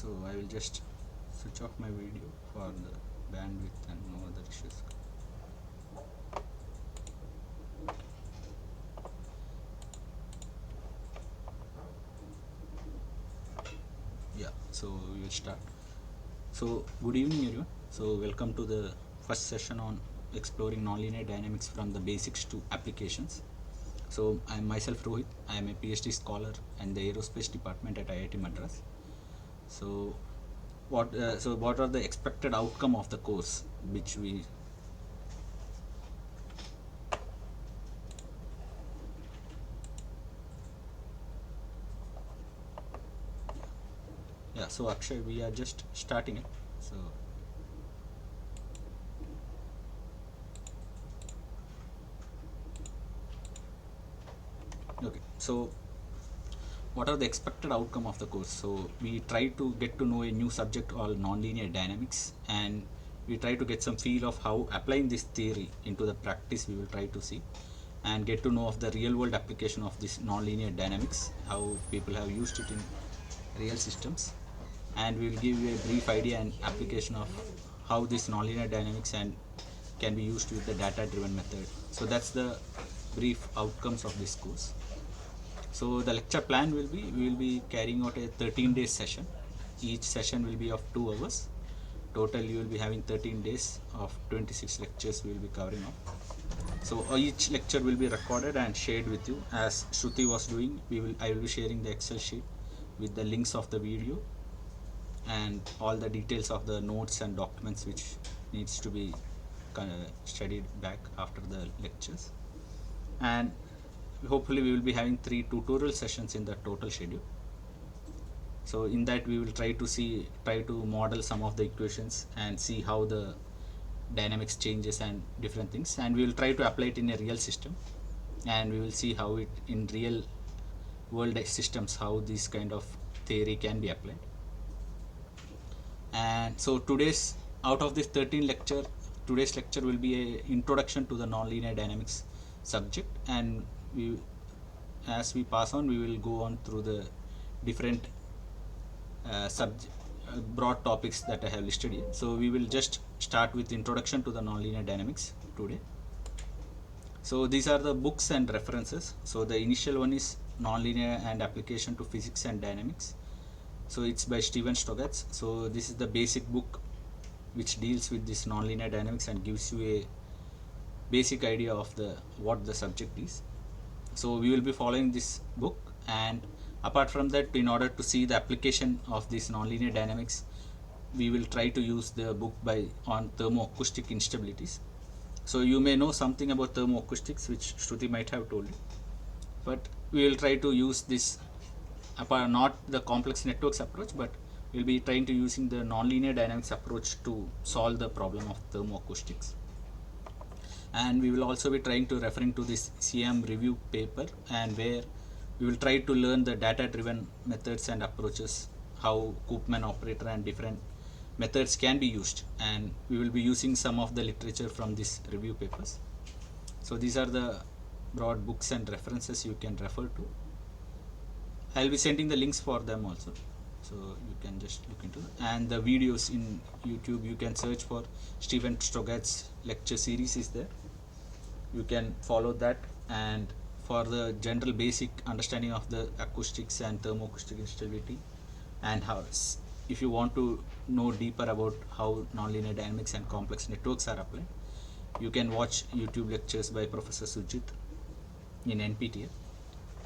So I will just switch off my video for the bandwidth and no other issues. Yeah, so we will start. So good evening everyone. So welcome to the first session on exploring nonlinear dynamics from the basics to applications. So I am myself Rohit. I am a PhD scholar in the aerospace department at IIT Madras. So what are the expected outcome of the course which we so Akshay, we are just starting it. So okay, so what are the expected outcome of the course? So we try to get to know a new subject called nonlinear dynamics, and we try to get some feel of how applying this theory into the practice we will try to see, and get to know of the real world application of this nonlinear dynamics, how people have used it in real systems, and we will give you a brief idea and application of how this nonlinear dynamics and can be used with the data driven method. So that's the brief outcomes of this course. So the lecture plan will be, we will be carrying out a 13-day session. Each session will be of 2 hours. Total you will be having 13 days of 26 lectures we will be covering up. So each lecture will be recorded and shared with you. As Shruti was doing, I will be sharing the Excel sheet with the links of the video and all the details of the notes and documents which needs to be studied back after the lectures. And hopefully we will be having 3 tutorial sessions in the total schedule. So in that we will try to model some of the equations and see how the dynamics changes and different things, and we will try to apply it in a real system, and we will see how it in real world systems, how this kind of theory can be applied. And so out of this 13 lecture, today's lecture will be a introduction to the nonlinear dynamics subject, and as we pass on, we will go on through the different broad topics that I have listed here. So we will just start with introduction to the nonlinear dynamics today. So these are the books and references. So the initial one is Nonlinear and Application to Physics and Dynamics. So it's by Steven Strogatz. So this is the basic book which deals with this nonlinear dynamics and gives you a basic idea of what the subject is. So we will be following this book, and apart from that, in order to see the application of this nonlinear dynamics, we will try to use the book on thermoacoustic instabilities. So you may know something about thermoacoustics, which Shruti might have told you, but we will try to use this, not the complex networks approach, but we'll be trying to using the nonlinear dynamics approach to solve the problem of thermoacoustics. And we will also be trying to referring to this CM review paper, and where we will try to learn the data driven methods and approaches, how Koopman operator and different methods can be used, and we will be using some of the literature from these review papers. So these are the broad books and references you can refer to. I will be sending the links for them also, so you can just look into it. And the videos in YouTube, you can search for Steven Strogatz lecture series is there. You can follow that, and for the general basic understanding of the acoustics and thermoacoustic instability, and how, if you want to know deeper about how nonlinear dynamics and complex networks are applied, you can watch YouTube lectures by Professor Sujit in NPTEL.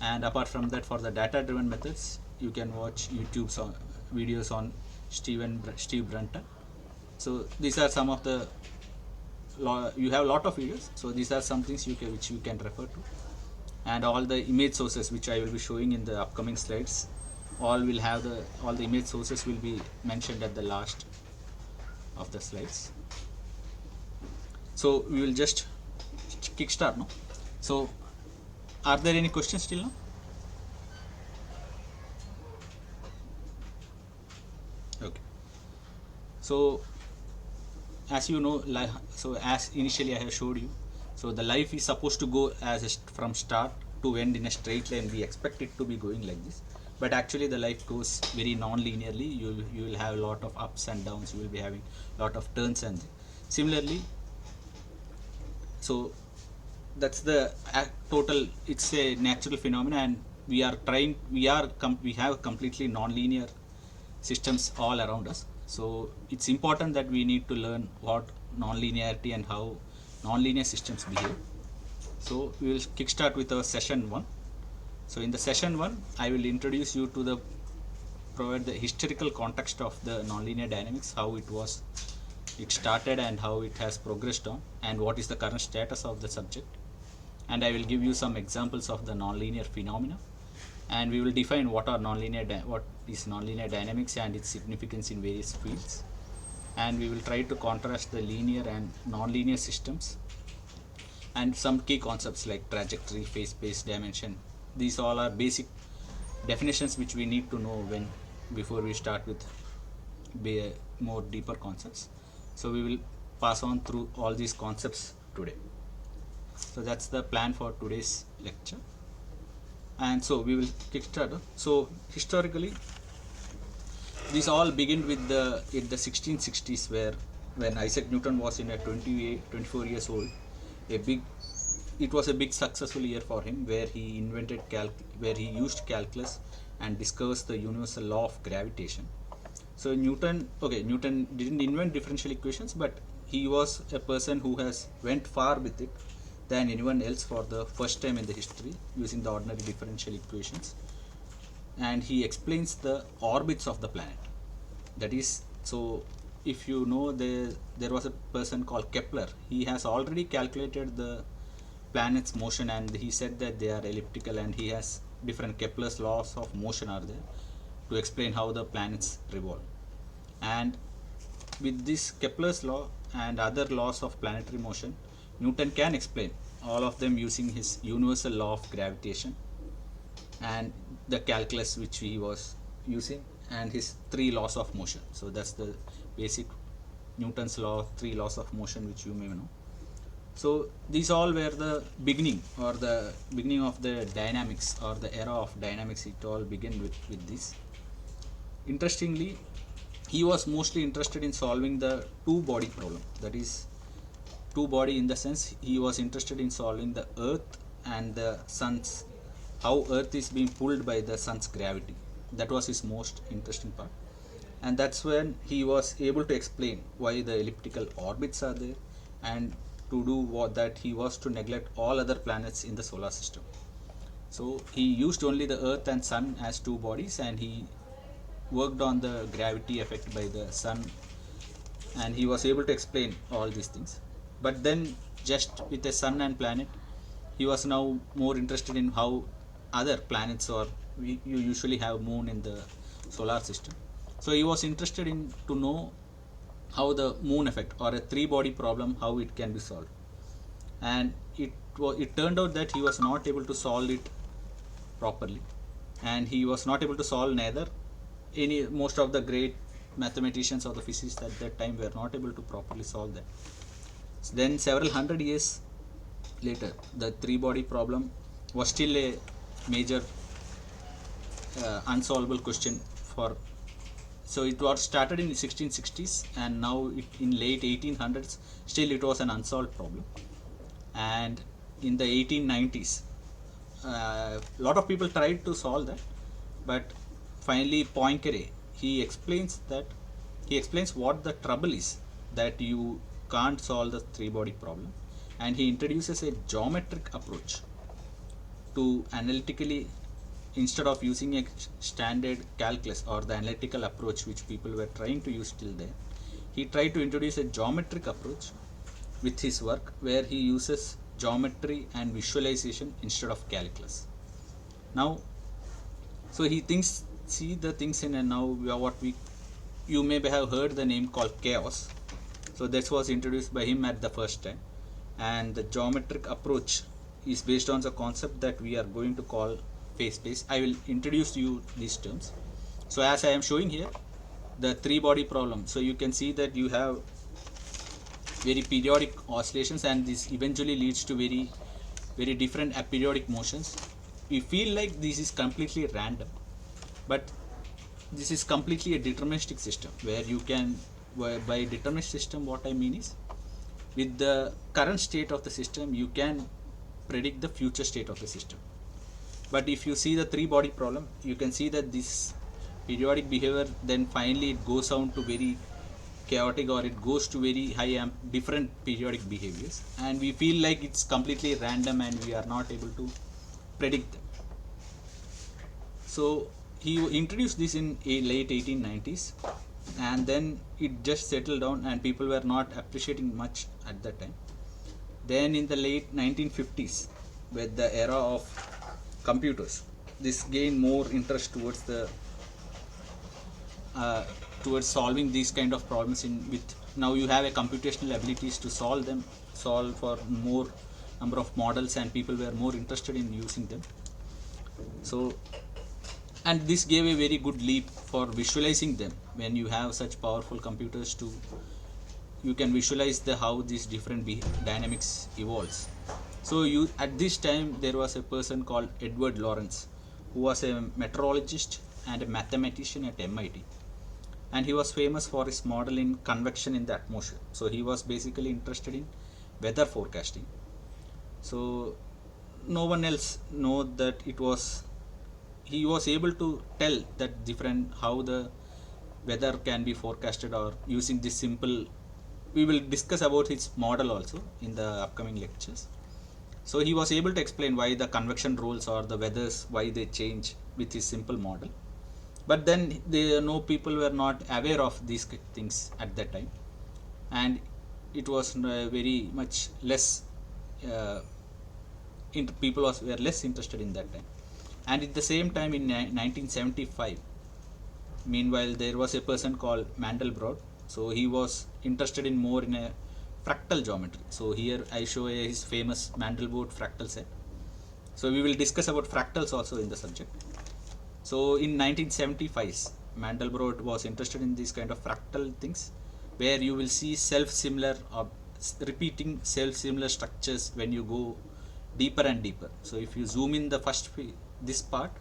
And apart from that, for the data driven methods, you can watch YouTube videos on Steve Brunton. So these are some of the you have a lot of videos, so these are some things which you can refer to, and all the image sources which I will be showing in the upcoming slides, all the image sources will be mentioned at the last of the slides. So we will just kickstart now. So are there any questions till now? Okay. So as you know, so as initially I have showed you, so the life is supposed to go from start to end in a straight line. We expect it to be going like this, but actually the life goes very non-linearly. You will have a lot of ups and downs, you will be having a lot of turns, and similarly, so that's the total, it's a natural phenomena, and we have completely non-linear systems all around us. So it's important that we need to learn what non-linearity and how non-linear systems behave. So we will kickstart with our session 1. So in the session 1, I will introduce you to provide the historical context of the nonlinear dynamics, how it started and how it has progressed on, and what is the current status of the subject. And I will give you some examples of the nonlinear phenomena, and we will define what is nonlinear dynamics and its significance in various fields. And we will try to contrast the linear and nonlinear systems, and some key concepts like trajectory, phase space, dimension. These all are basic definitions which we need to know before we start with more deeper concepts. So we will pass on through all these concepts today. So that's the plan for today's lecture. And so we will kickstart. So historically, these all begin with in the 1660s, when Isaac Newton was in a 24 years old. It was a big successful year for him, where he used calculus and discussed the universal law of gravitation. So Newton didn't invent differential equations, but he was a person who has went far with it than anyone else for the first time in the history, using the ordinary differential equations. And he explains the orbits of the planet. That is, so if you know, there was a person called Kepler. He has already calculated the planet's motion, and he said that they are elliptical, and he has different Kepler's laws of motion are there to explain how the planets revolve. And with this Kepler's law and other laws of planetary motion, Newton can explain all of them using his universal law of gravitation and the calculus which he was using, and his 3 laws of motion. So that's the basic Newton's law, 3 laws of motion, which you may know. So these all were the beginning of the dynamics, or the era of dynamics. It all began with this. Interestingly, he was mostly interested in solving the two-body problem. That is, two-body in the sense he was interested in solving the Earth and the Sun's, how Earth is being pulled by the Sun's gravity. That was his most interesting part. And that's when he was able to explain why the elliptical orbits are there, and to do that he was to neglect all other planets in the solar system. So he used only the Earth and Sun as two bodies, and he worked on the gravity effect by the Sun, and he was able to explain all these things. But then, just with the Sun and planet, he was now more interested in how other planets, or you usually have moon in the solar system. So he was interested in to know how the moon effect, or a 3-body problem, how it can be solved. And it turned out that he was not able to solve it properly, and he was not able to solve most of the great mathematicians or the physicists at that time were not able to properly solve that. Then several hundred years later, the 3-body problem was still a major unsolvable question for. So it was started in the 1660s, and now in late 1800s, still it was an unsolved problem. And in the 1890s, a lot of people tried to solve that, but finally Poincaré, he explains what the trouble is, that you can't solve the 3-body problem, and he introduces a geometric approach to analytically, instead of using a standard calculus or the analytical approach which people were trying to use till then. He tried to introduce a geometric approach with his work, where he uses geometry and visualization instead of calculus. Now, so he see the things in, and now you may have heard the name called chaos. So this was introduced by him at the first time, and the geometric approach is based on the concept that we are going to call phase space. I will introduce you these terms. So as I am showing here, the 3-body problem, so you can see that you have very periodic oscillations, and this eventually leads to very, very different aperiodic motions. We feel like this is completely random, But this is completely a deterministic system where you can, by deterministic system what I mean is, with the current state of the system you can predict the future state of the system. But if you see the three body problem, you can see that this periodic behavior then finally it goes down to very chaotic, or it goes to very high different periodic behaviors, and we feel like it's completely random and we are not able to predict them. So he introduced this in a late 1890s, and then it just settled down and people were not appreciating much at that time. Then in the late 1950s, with the era of computers, this gained more interest towards the towards solving these kind of problems with now you have a computational abilities to solve for more number of models, and people were more interested in using them. So, and this gave a very good leap for visualizing them. When you have such powerful computers, you can visualize how these different dynamics evolves. So you, at this time there was a person called Edward Lorenz, who was a meteorologist and a mathematician at MIT, and he was famous for his model in convection in the atmosphere. So he was basically interested in weather forecasting. So no one else know that he was able to tell that different how the weather can be forecasted, or using this simple, we will discuss about his model also in the upcoming lectures. So he was able to explain why the convection rules or the weathers, why they change with his simple model. But then people were not aware of these things at that time, and it was very much less people were less interested in that time. And at the same time in 1975, meanwhile there was a person called Mandelbrot. So he was interested in more in a fractal geometry. So here I show his famous Mandelbrot fractal set. So we will discuss about fractals also in the subject. So in 1975, Mandelbrot was interested in these kind of fractal things, where you will see self-similar repeating self-similar structures when you go deeper and deeper. So if you zoom in the first this part,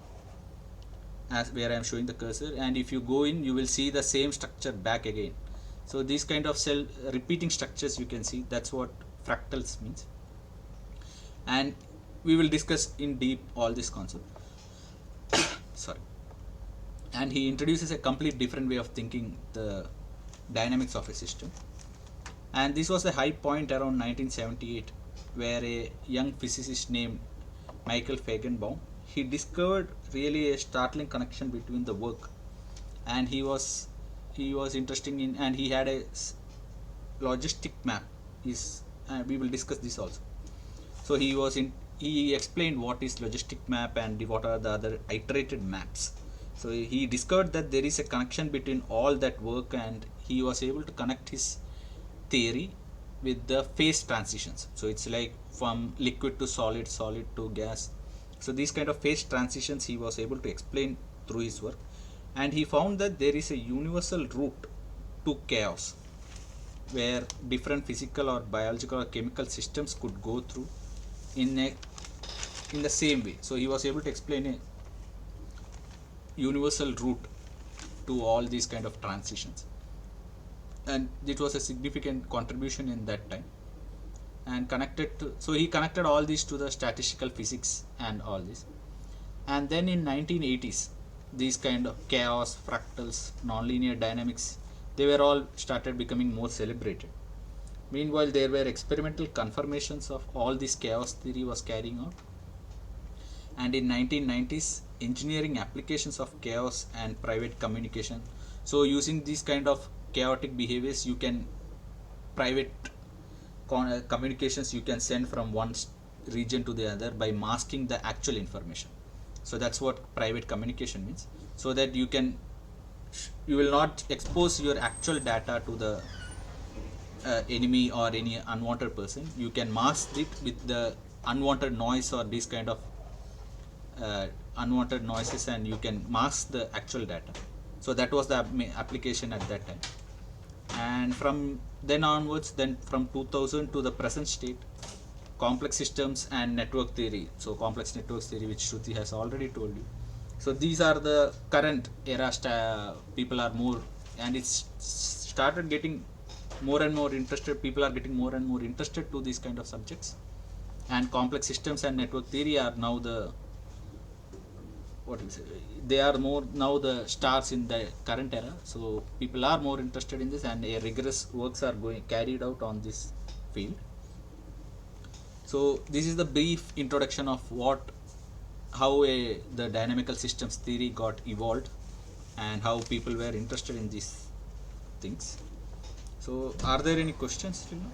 as where I am showing the cursor, and if you go in, you will see the same structure back again. So these kind of repeating structures you can see, that's what fractals means, and we will discuss in deep all this concept. Sorry. And he introduces a complete different way of thinking the dynamics of a system. And this was a high point around 1978, where a young physicist named Michael Feigenbaum, he discovered really a startling connection between the work, and he was interested in, and he had a logistic map. We will discuss this also. So he explained what is logistic map and what are the other iterated maps. So he discovered that there is a connection between all that work, and he was able to connect his theory with the phase transitions. So it's like from liquid to solid, solid to gas. So these kind of phase transitions he was able to explain through his work, and he found that there is a universal route to chaos, where different physical or biological or chemical systems could go through in the same way. So he was able to explain a universal route to all these kind of transitions, and it was a significant contribution in that time. And so he connected all these to the statistical physics and all this. And then in 1980s, these kind of chaos, fractals, nonlinear dynamics, they were all started becoming more celebrated. Meanwhile, there were experimental confirmations of all this chaos theory was carrying out. And in 1990s, engineering applications of chaos and private communication. So using these kind of chaotic behaviors, you can private communications you can send from one region to the other by masking the actual information. So that's what private communication means. So that you will not expose your actual data to the enemy or any unwanted person. You can mask it with the unwanted noise or these kind of unwanted noises, and you can mask the actual data. So that was the application at that time. And from then onwards, then from 2000 to the present state, complex systems and network theory. So complex network theory, which Shruti has already told you. So these are the current era people are more, and it's started getting more and more interested, people are getting more and more interested to these kind of subjects, and complex systems and network theory are now the, what is it, they are more now the stars in the current era. So people are more interested in this, and a rigorous works are going carried out on this field. So this is the brief introduction of the dynamical systems theory got evolved, and how people were interested in these things. So are there any questions till now?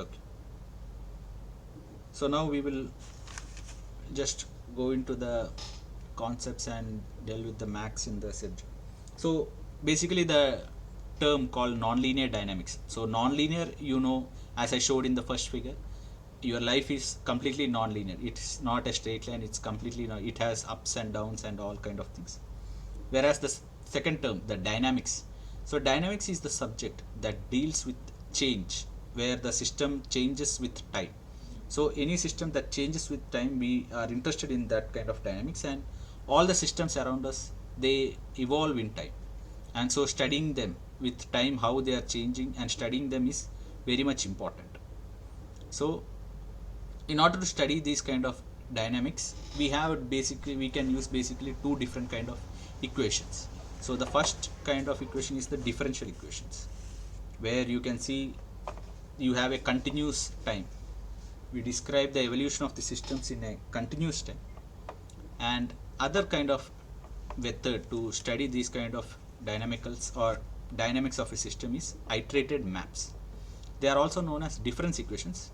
Okay. So now we will just go into the concepts and deal with the max in the subject. So basically the term called nonlinear dynamics. So nonlinear, as I showed in the first figure, your life is completely nonlinear. It's not a straight line. It's completely it has ups and downs and all kind of things. Whereas the second term, the dynamics. So dynamics is the subject that deals with change, where the system changes with time. So any system that changes with time, we are interested in that kind of dynamics, and all the systems around us, they evolve in time. And so studying them with time, how they are changing, and studying them is very much important. So in order to study these kind of dynamics, we can use basically two different kind of equations. So the first kind of equation is the differential equations, where you can see you have a continuous time. We describe the evolution of the systems in a continuous time. And other kind of method to study these kind of dynamicals or dynamics of a system is iterated maps. They are also known as difference equations.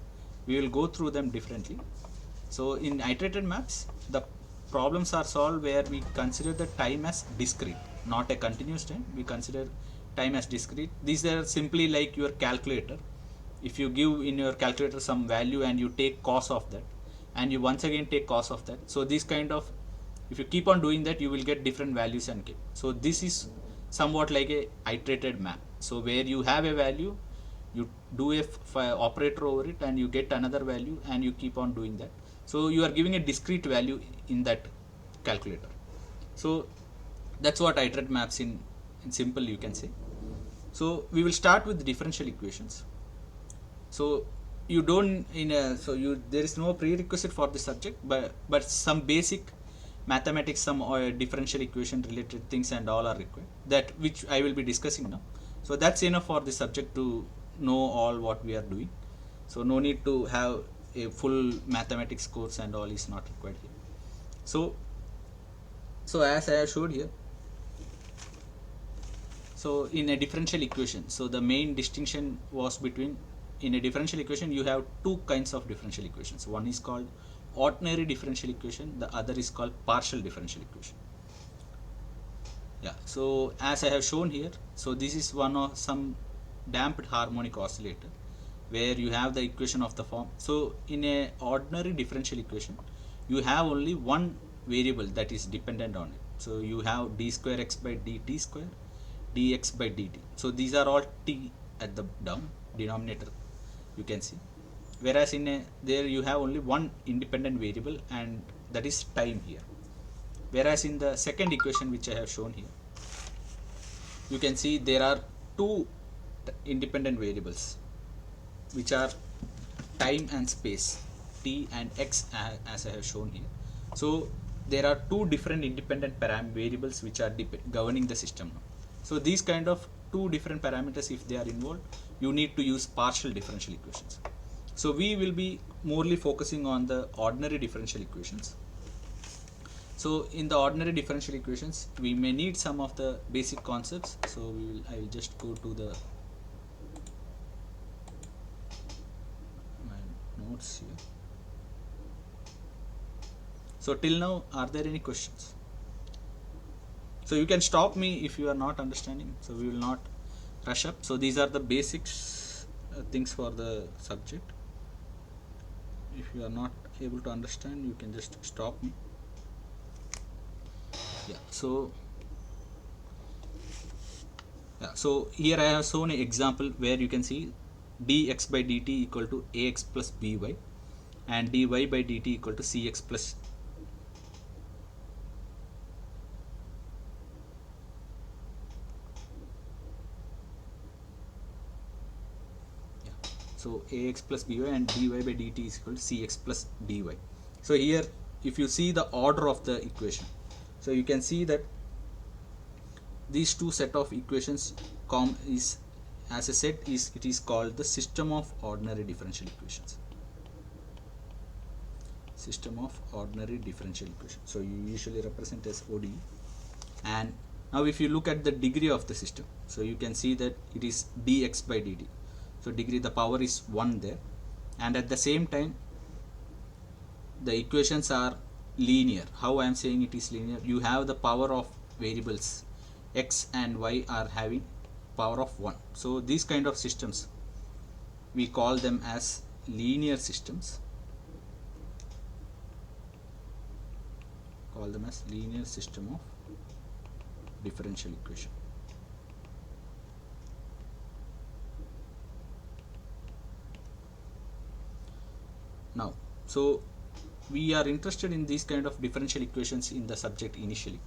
We will go through them differently. So in iterated maps, the problems are solved where we consider the time as discrete, not a continuous time. We consider time as discrete. These are simply like your calculator. If you give in your calculator some value and you take cos of that, and you once again take cos of that, so this kind of, if you keep on doing that, you will get different values and keep. So this is somewhat like a iterated map. So where you have a value, you do a operator over it, and you get another value, and you keep on doing that. So you are giving a discrete value in that calculator. So that's what iterated maps in simple you can say. So we will start with differential equations. So you don't there is no prerequisite for the subject, but some basic mathematics, some differential equation related things and all are required, that which I will be discussing now. So that's enough for the subject to know all what we are doing. So no need to have a full mathematics course and all is not required here. So as I have showed here, so in a differential equation, so the main distinction was between, in a differential equation you have two kinds of differential equations. One is called ordinary differential equation, the other is called partial differential equation. Yeah, so as I have shown here, so this is one of some damped harmonic oscillator, where you have the equation of the form. So in a ordinary differential equation, you have only one variable that is dependent on it. So you have d square x by dt square, dx by dt. So these are all t at the denominator, you can see. Whereas there you have only one independent variable, and that is time here. Whereas in the second equation which I have shown here, you can see there are two independent variables, which are time and space, t and x, as I have shown here. So there are two different independent variables which are governing the system now. So these kind of two different parameters, if they are involved, you need to use partial differential equations. So we will be morely focusing on the ordinary differential equations. So in the ordinary differential equations, we may need some of the basic concepts. So I will just go to my notes here. So till now, are there any questions? So you can stop me if you are not understanding. So we will not rush up. So these are the basics things for the subject. If you are not able to understand, you can just stop me. Yeah, so here I have shown an example where you can see dx by dt equal to ax plus by, and dy by dt equal to cx plus so ax plus by and dy by dt is equal to cx plus dy. So here if you see the order of the equation, so you can see that these two set of equations is, as a set, is it is called the system of ordinary differential equations. System of ordinary differential equations. So you usually represent as ODE. And now if you look at the degree of the system, so you can see that it is dx by dt. So degree, the power is 1 there, and at the same time the equations are linear. How I am saying it is linear? You have the power of variables x and y are having power of 1. So these kind of systems, we call them as linear systems. Call them as linear system of differential equation. Now, so we are interested in these kind of differential equations in the subject initially.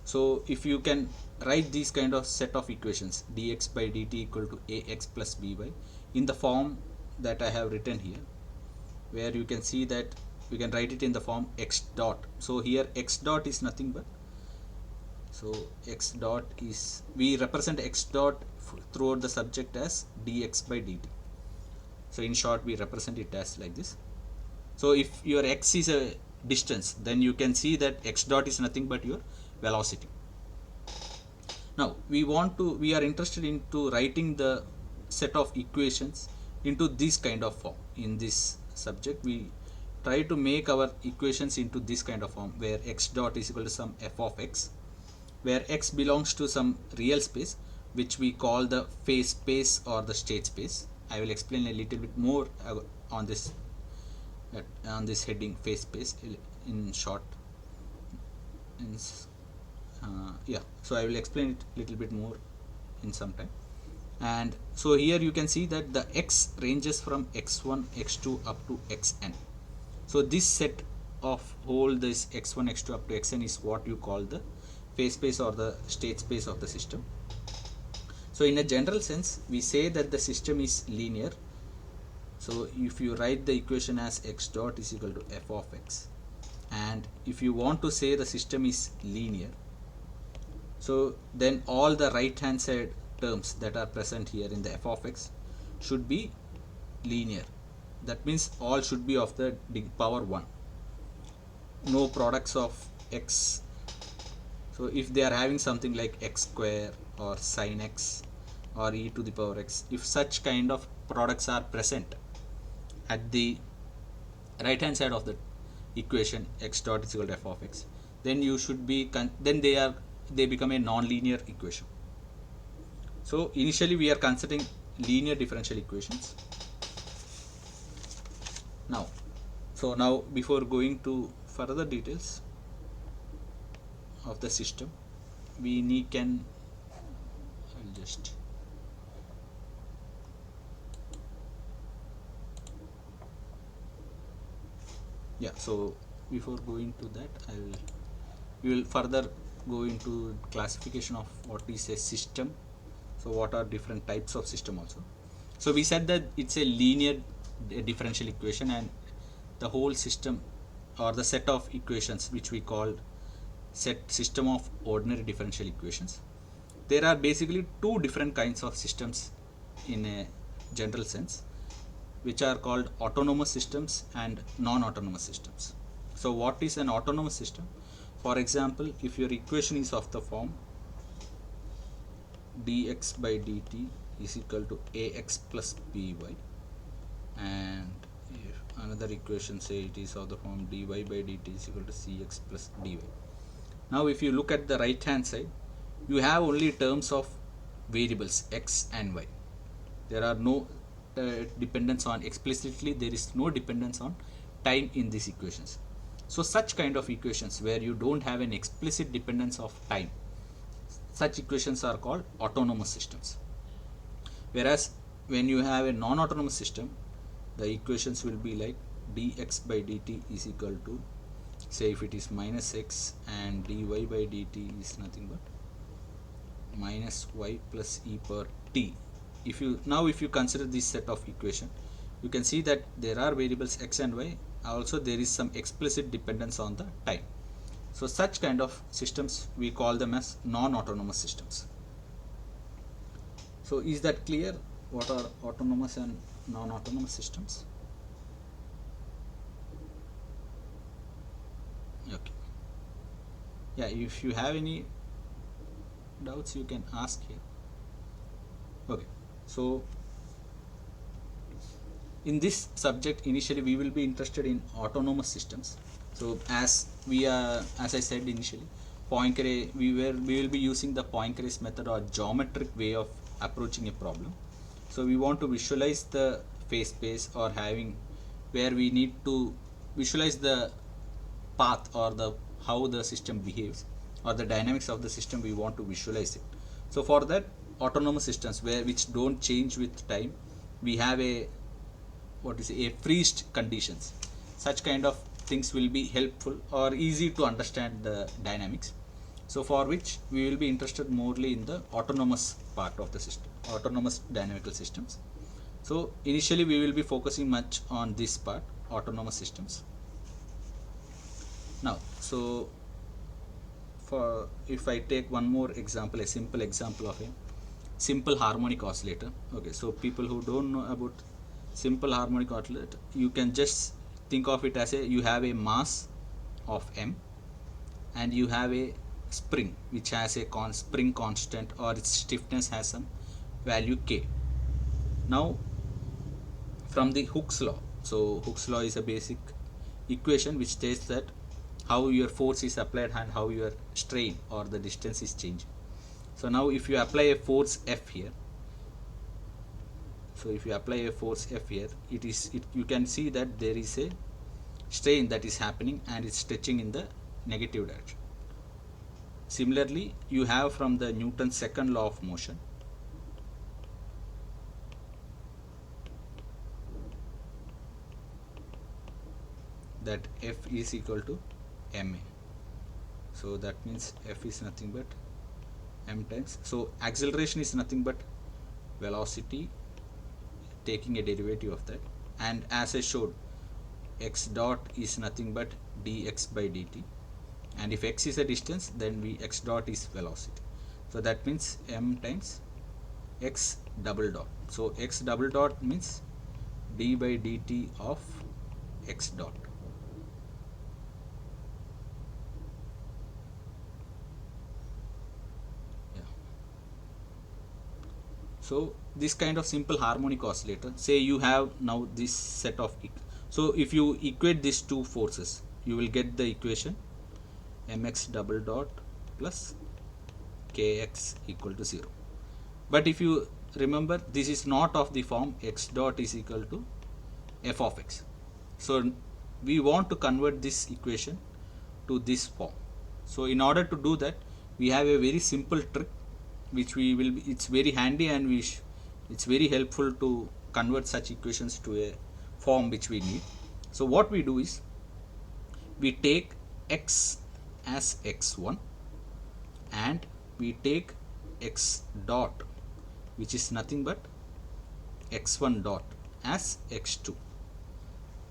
So if you can write these kind of set of equations dx by dt equal to ax plus by in the form that I have written here, where you can see that we can write it in the form x dot. So here x dot is nothing but, so x dot is, we represent x dot throughout the subject as dx by dt. So in short we represent it as like this. So if your x is a distance, then you can see that x dot is nothing but your velocity. Now we are interested into writing the set of equations into this kind of form. In this subject we try to make our equations into this kind of form, where x dot is equal to some f of x, where x belongs to some real space which we call the phase space or the state space. I will explain a little bit more on this heading phase space in short. Yeah, so I will explain it a little bit more in some time. And so here you can see that the x ranges from x1 x2 up to xn. So this set of whole this x1 x2 up to xn is what you call the phase space or the state space of the system. So in a general sense we say that the system is linear. So if you write the equation as x dot is equal to f of x, and if you want to say the system is linear, so then all the right hand side terms that are present here in the f of x should be linear. That means all should be of the power 1. No products of x. So if they are having something like x square or sin x or e to the power x, if such kind of products are present at the right hand side of the equation x dot is equal to f of x, then you should be then they become a non-linear equation. So initially we are considering linear differential equations. Now before going to further details of the system, I'll just so before going to that we will further go into classification of what is a system. So what are different types of system also. So we said that it's a linear differential equation, and the whole system or the set of equations which we call system of ordinary differential equations. There are basically two different kinds of systems in a general sense, which are called autonomous systems and non-autonomous systems. So what is an autonomous system? For example, if your equation is of the form dx by dt is equal to ax plus by, and if another equation say it is of the form dy by dt is equal to cx plus dy. Now if you look at the right hand side, you have only terms of variables x and y. There are no dependence on, explicitly there is no dependence on time in these equations. So such kind of equations where you don't have an explicit dependence of time, such equations are called autonomous systems. Whereas when you have a non-autonomous system, the equations will be like dx by dt is equal to, say if it is minus x, and dy by dt is nothing but minus y plus e per t. If you consider this set of equation, you can see that there are variables x and y. Also there is some explicit dependence on the time. So such kind of systems we call them as non-autonomous systems. So is that clear? What are autonomous and non-autonomous systems? Okay. Yeah, if you have any doubts you can ask here. Okay, so in this subject initially we will be interested in autonomous systems. So as I said initially, Poincaré, we will be using the Poincaré's method or geometric way of approaching a problem. So we want to visualize the phase space, or having where we need to visualize the path or the how the system behaves or the dynamics of the system. We want to visualize it. So for that, autonomous systems which don't change with time, we have a freezed conditions. Such kind of things will be helpful or easy to understand the dynamics. So for which we will be interested morely in the autonomous part of the system, autonomous dynamical systems. So initially we will be focusing much on this part, autonomous systems. Now, so if I take one more example, a simple example of a simple harmonic oscillator. Okay, so people who don't know about simple harmonic oscillator, you can just think of it as you have a mass of m, and you have a spring which has a spring constant, or its stiffness has some value k. Now from the Hooke's law, so Hooke's law is a basic equation which states that how your force is applied and how your strain or the distance is changing. So now if you apply a force F here, so if you apply a force F here, you can see that there is a strain that is happening and it's stretching in the negative direction. Similarly, you have from the Newton's second law of motion, that F is equal to ma. So that means F is nothing but m times, so acceleration is nothing but velocity taking a derivative of that, and as I showed, x dot is nothing but dx by dt, and if x is a distance, then x dot is velocity. So that means m times x double dot. So x double dot means d by dt of x dot. So this kind of simple harmonic oscillator, say you have now this set of, so if you equate these two forces, you will get the equation mx double dot plus kx equal to 0. But if you remember, this is not of the form x dot is equal to f of x. So we want to convert this equation to this form. So in order to do that, we have a very simple trick which we will be, it's very handy, and it's very helpful to convert such equations to a form which we need. So what we do is, we take x as x1 and we take x dot, which is nothing but x1 dot, as x2.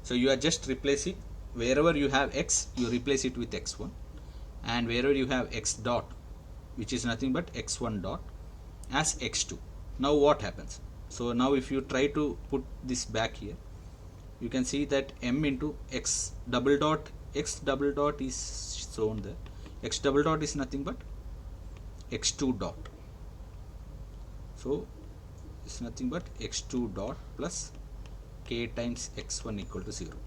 So you are just replacing, wherever you have x, you replace it with x1, and wherever you have x dot, which is nothing but x1 dot, as x2. Now what happens? So now if you try to put this back here, you can see that m into x double dot is shown there. X double dot is nothing but x2 dot. So it's nothing but x2 dot plus k times x1 equal to 0.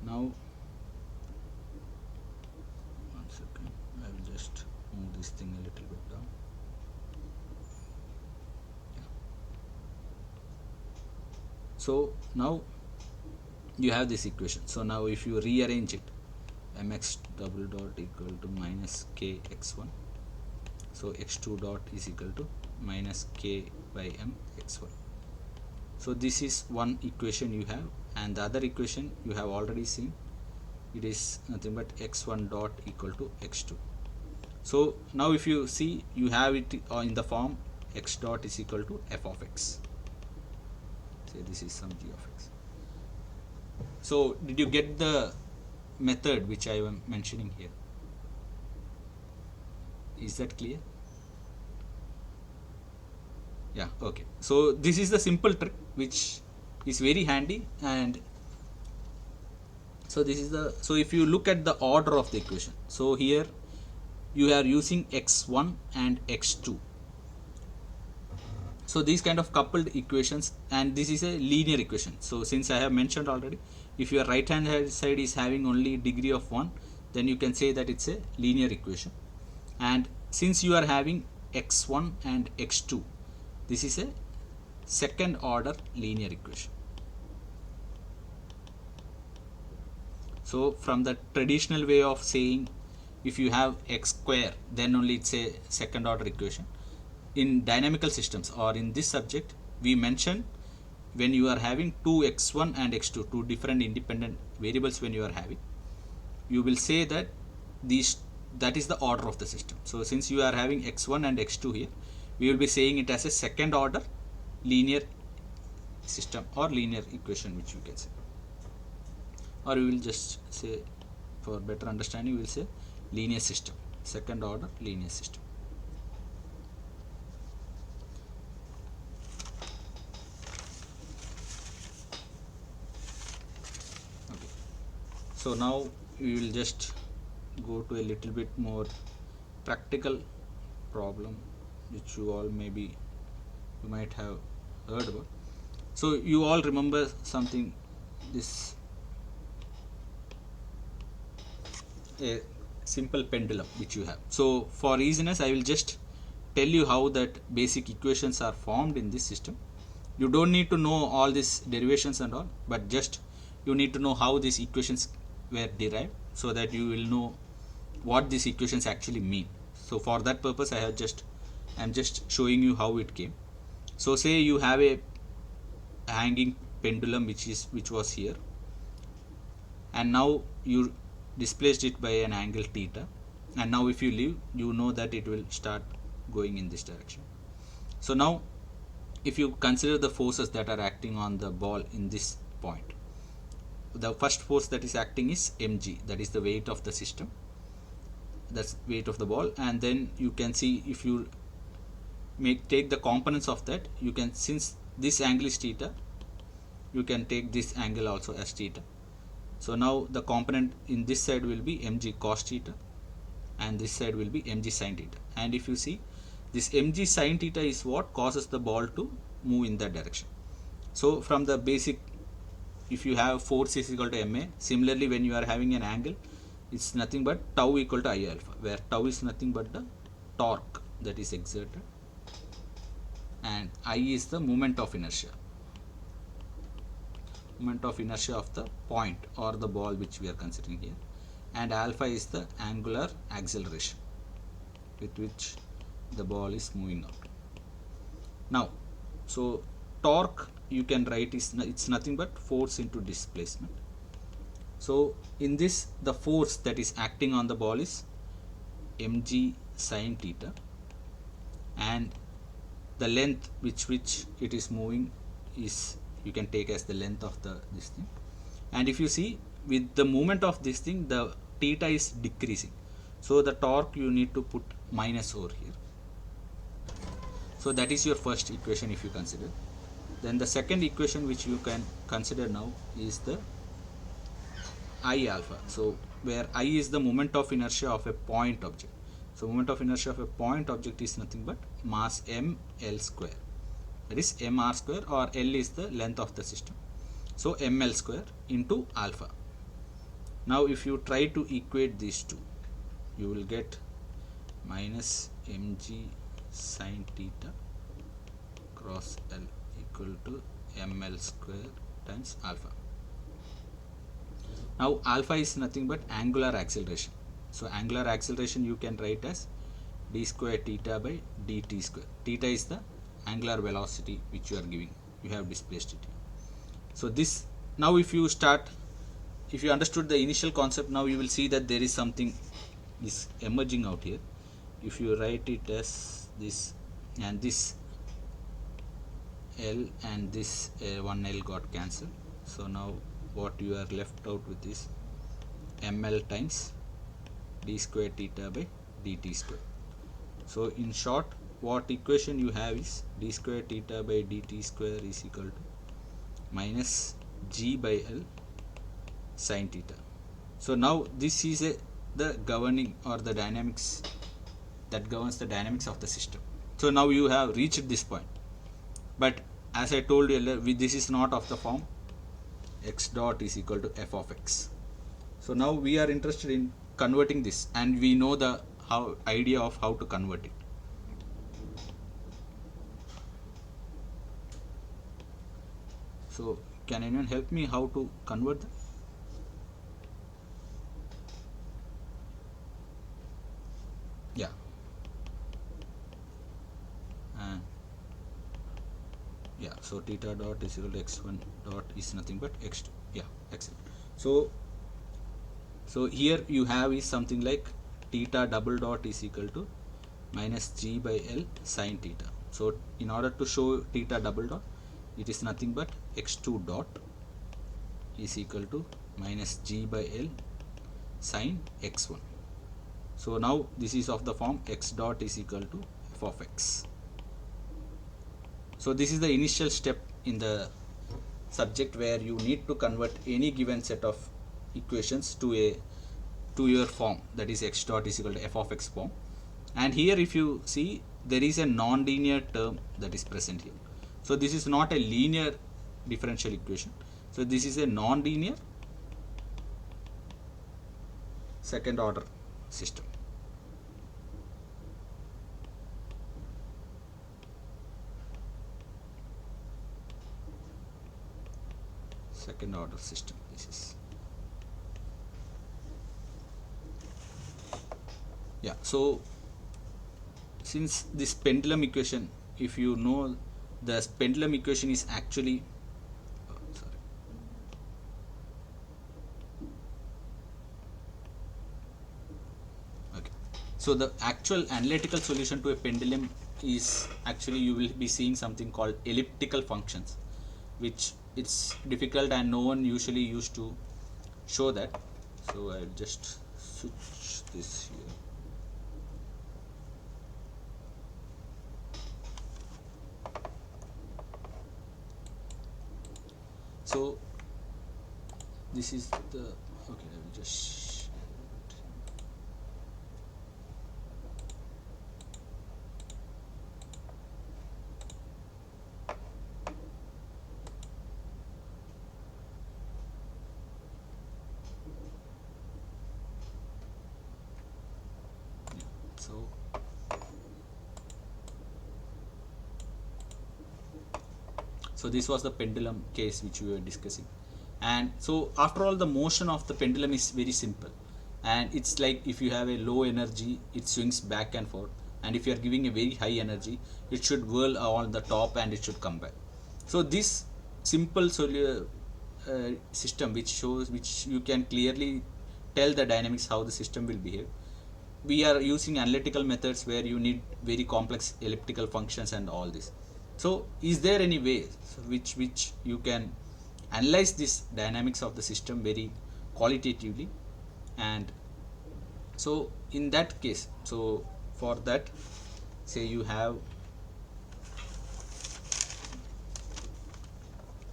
Now I will just move this thing a little bit down. Yeah. So now you have this equation. So now if you rearrange it, mx double dot equal to minus k x1, so x2 dot is equal to minus k by m x1. So this is one equation you have, and the other equation you have already seen. It is nothing but x1 dot equal to x2. So now if you see, you have it in the form x dot is equal to f of x. Say this is some g of x. So did you get the method which I am mentioning here? Is that clear? Yeah, okay. So this is the simple trick which is very handy. And so this is the, so if you look at the order of the equation, so here you are using x1 and x2. So these kind of coupled equations, and this is a linear equation. So since I have mentioned already, if your right hand side is having only degree of 1, then you can say that it's a linear equation. And since you are having x1 and x2, this is a second order linear equation. So from the traditional way of saying, if you have x square, then only it's a second order equation. In dynamical systems, or in this subject, we mentioned when you are having 2x1 and x2, two different independent variables, when you are having, you will say that that is the order of the system. So since you are having x1 and x2 here, we will be saying it as a second order linear system or linear equation, which you can say. Or we will just say, for better understanding, we will say linear system, second order linear system. Okay. So now we will just go to a little bit more practical problem, which you all you might have heard about. So you all remember something, this a simple pendulum which you have. So for easiness, I will just tell you how that basic equations are formed in this system. You don't need to know all these derivations and all, but just you need to know how these equations were derived, so that you will know what these equations actually mean. So for that purpose, I'm just showing you how it came. So say you have a hanging pendulum which was here, and now you displaced it by an angle theta, and now if you leave, you know that it will start going in this direction. So now if you consider the forces that are acting on the ball in this point, the first force that is acting is mg, that is the weight of the system, that's weight of the ball. And then you can see, if you take the components of that, you can, since this angle is theta, you can take this angle also as theta. So now the component in this side will be mg cos theta, and this side will be mg sin theta. And if you see, this mg sin theta is what causes the ball to move in that direction. So from the basic, if you have force is equal to ma, similarly when you are having an angle, it's nothing but tau equal to I alpha, where tau is nothing but the torque that is exerted, and I is the moment of inertia of the point or the ball which we are considering here, and alpha is the angular acceleration with which the ball is moving out. Now, so torque you can write is, it's nothing but force into displacement. So in this, the force that is acting on the ball is mg sin theta, and the length which it is moving is, you can take as the length of this thing. And if you see, with the movement of this thing, the theta is decreasing, so the torque you need to put minus over here. So that is your first equation if you consider. Then the second equation which you can consider now is the I alpha. So where I is the moment of inertia of a point object. So moment of inertia of a point object is nothing but mass m L square. That is mr square, or L is the length of the system. So ml square into alpha. Now if you try to equate these two, you will get minus mg sin theta cross L equal to ml square times alpha. Now alpha is nothing but angular acceleration. So angular acceleration you can write as d square theta by dt square. Theta is the angular velocity which you are giving, you have displaced it. So this, now if you start, if you understood the initial concept, now you will see that there is something is emerging out here. If you write it as this, and this L and this one L got cancelled, so now what you are left out with is ml times d square theta by dt square. So in short, what equation you have is d square theta by dt square is equal to minus g by L sin theta. So now this is the governing or the dynamics that governs the dynamics of the system. So now you have reached this point, but as I told you earlier, this is not of the form x dot is equal to f of x. So now we are interested in converting this, and we know the idea of how to convert it. So can anyone help me how to convert that? Yeah. And yeah, so theta dot is equal to x1 dot is nothing but x2. Yeah, excellent. So here you have is something like theta double dot is equal to minus g by L sin theta. So in order to show theta double dot, it is nothing but x2 dot is equal to minus g by L sin x1. So now this is of the form x dot is equal to f of x. So this is the initial step in the subject where you need to convert any given set of equations to your form, that is x dot is equal to f of x form. And here if you see, there is a non-linear term that is present here. So this is not a linear differential equation. So this is a non-linear second order system. Second order system this is. Yeah, so since this pendulum equation, if you know, the pendulum equation is actually okay. So the actual analytical solution to a pendulum is actually, you will be seeing something called elliptical functions, which it's difficult and no one usually used to show that. So I'll just switch this here. So this is the, okay, I will just so this was the pendulum case which we were discussing. And so after all, the motion of the pendulum is very simple, and it's like if you have a low energy, it swings back and forth, and if you are giving a very high energy, it should whirl on the top and it should come back. So this simple system which you can clearly tell the dynamics how the system will behave. We are using analytical methods where you need very complex elliptical functions and all this. So is there any way which you can analyze this dynamics of the system very qualitatively? And so in that case, so for that, say you have,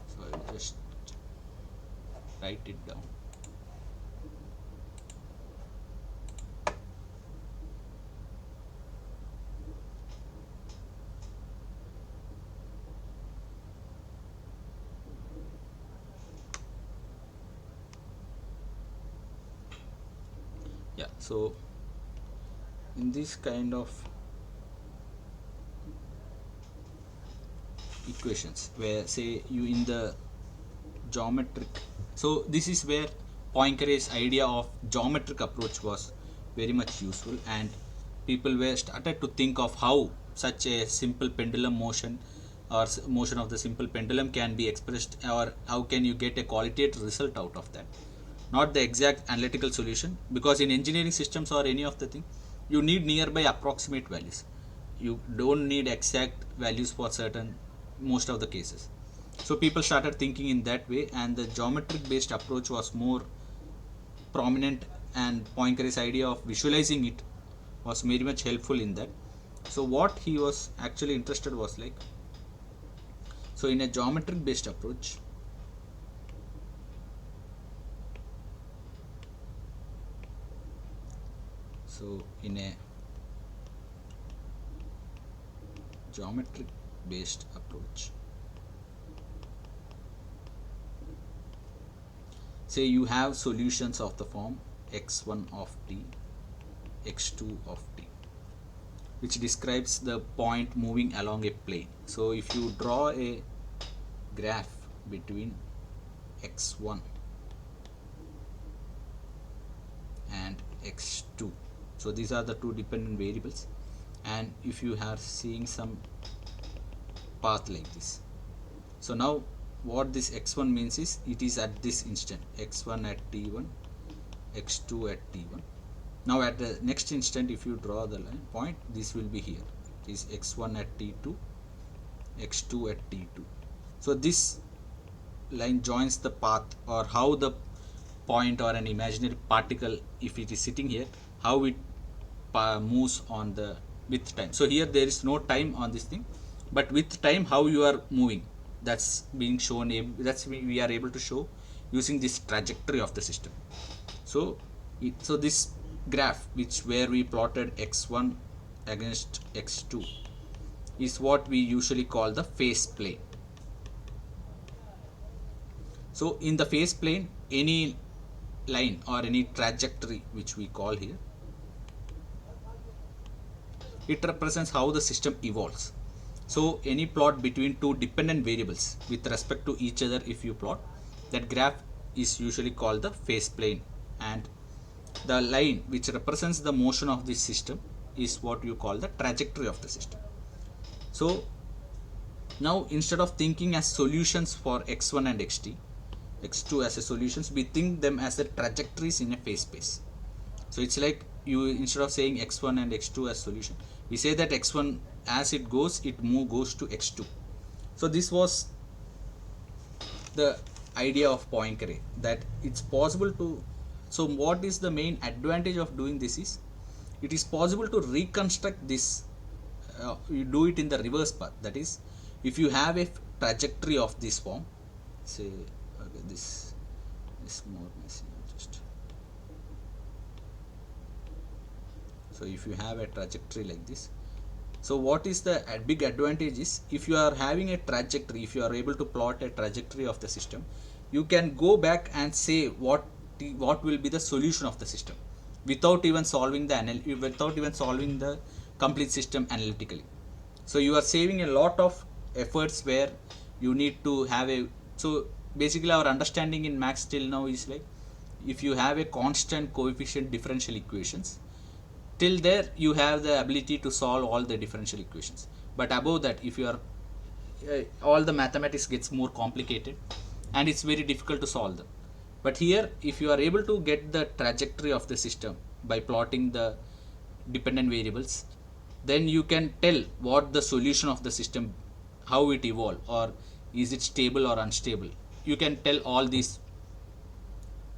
so I will just write it down. Yeah, so in this kind of equations where say you in the geometric, so this is where Poincaré's idea of geometric approach was very much useful. And people were started to think of how such a simple pendulum motion or motion of the simple pendulum can be expressed, or how can you get a qualitative result out of that, not the exact analytical solution, because in engineering systems or any of the thing you need nearby approximate values, you don't need exact values for certain most of the cases. So people started thinking in that way, and the geometric based approach was more prominent, and Poincaré's idea of visualizing it was very much helpful in that. So what he was actually interested was like, so in a geometric based approach, so in a geometric based approach, say you have solutions of the form x1 of t, x2 of t, which describes the point moving along a plane. So if you draw a graph between x1 and x2, so these are the two dependent variables, and if you are seeing some path like this, so now what this x1 means is it is at this instant, x1 at t1, x2 at t1. Now at the next instant, if you draw the line point, this will be here, it is x1 at t2, x2 at t2. So this line joins the path, or how the point or an imaginary particle, if it is sitting here, how it moves on the with time. So here there is no time on this thing, but with time how you are moving, that's being shown, that's we are able to show using this trajectory of the system. So so this graph where we plotted x1 against x2 is what we usually call the phase plane. So in the phase plane, any line or any trajectory which we call here, it represents how the system evolves. So any plot between two dependent variables with respect to each other, if you plot, that graph is usually called the phase plane, and the line which represents the motion of this system is what you call the trajectory of the system. So now instead of thinking as solutions for x1 and x2 as a solutions, we think them as the trajectories in a phase space. So it's like, you instead of saying x1 and x2 as solution, we say that x1 as it goes, it goes to x2. So this was the idea of Poincaré, that it's possible to, so what is the main advantage of doing this is, it is possible to reconstruct this, you do it in the reverse path. That is, if you have a trajectory of this form, say, okay, this is more messy, just, so if you have a trajectory like this, so what is the big advantage is, if you are having a trajectory, if you are able to plot a trajectory of the system, you can go back and say what will be the solution of the system without even solving the complete system analytically. So you are saving a lot of efforts where you need to have a, so basically our understanding in maths till now is like, if you have a constant coefficient differential equations, till there you have the ability to solve all the differential equations, but above that, if you are all the mathematics gets more complicated and it's very difficult to solve them. But here, if you are able to get the trajectory of the system by plotting the dependent variables, then you can tell what the solution of the system, how it evolve, or is it stable or unstable. You can tell all these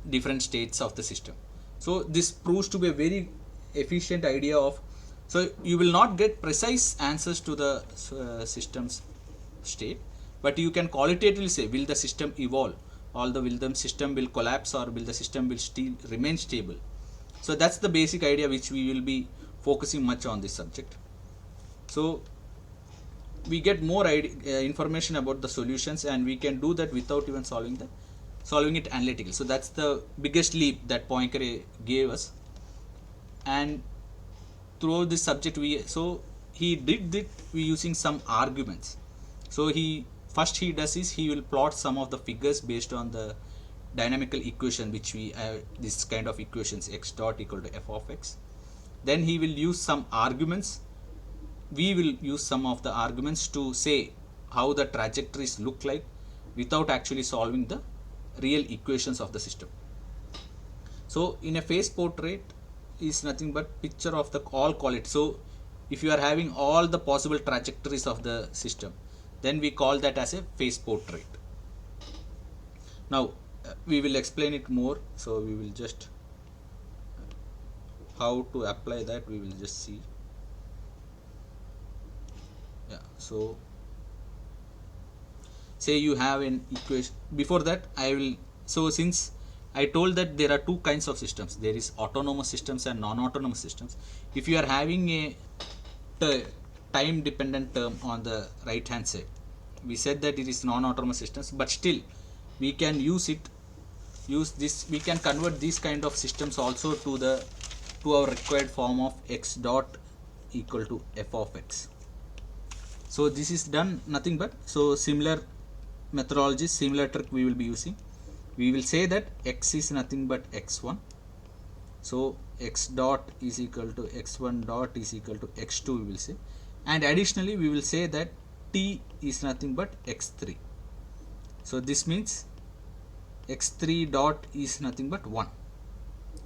different states of the system. So this proves to be a very efficient idea of, so you will not get precise answers to the system's state, but you can qualitatively say, will the system evolve, will the system will collapse, or will the system will still remain stable. So that's the basic idea which we will be focusing much on this subject. So we get more information about the solutions, and we can do that without even solving it analytically. So that's the biggest leap that Poincaré gave us. And throughout this subject, he did it using some arguments. So he does is, he will plot some of the figures based on the dynamical equation which we have, this kind of equations, x dot equal to f of x, then he will use some arguments. We will use some of the arguments to say how the trajectories look like without actually solving the real equations of the system. So in a phase portrait is nothing but picture of the all quality. So if you are having all the possible trajectories of the system, then we call that as a phase portrait. Now we will explain it more, so we will just how to apply that we will just see. Yeah, so say you have an equation. Before that I will, so since I told that there are two kinds of systems, there is autonomous systems and non-autonomous systems. If you are having a time dependent term on the right hand side, we said that it is non-autonomous systems, but still we can use this, we can convert these kind of systems also to our required form of x dot equal to f of x. So this is done nothing but, so similar methodology, similar trick we will be using. We will say that x is nothing but x1, so x dot is equal to x1 dot is equal to x2 we will say, and additionally we will say that t is nothing but x3. So this means x3 dot is nothing but 1.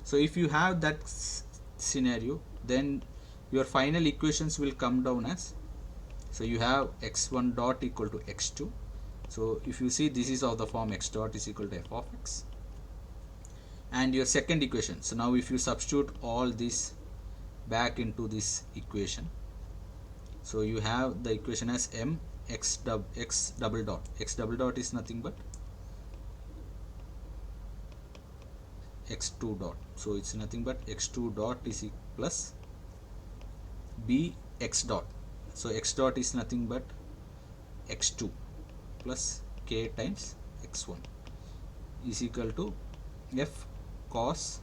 So if you have that scenario, then your final equations will come down as, so you have x1 dot equal to x2. So if you see, this is of the form x dot is equal to f of x, and your second equation. So now if you substitute all this back into this equation, so you have the equation as m x double dot. X double dot is nothing but x2 dot. So it's nothing but x2 dot is plus b x dot. So x dot is nothing but x2 plus k times x1 is equal to f cos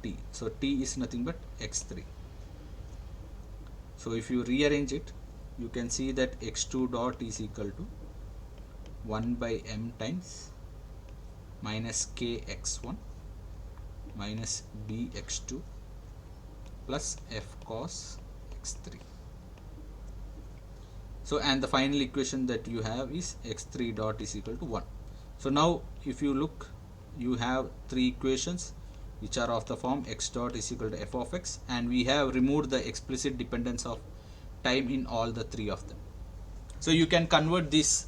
t. So t is nothing but x3. So if you rearrange it, you can see that x2 dot is equal to 1 by m times minus k x1 minus b x2 plus f cos x3. So and the final equation that you have is x3 dot is equal to 1. So now if you look, you have three equations which are of the form x dot is equal to f of x, and we have removed the explicit dependence of time in all the three of them. So you can convert these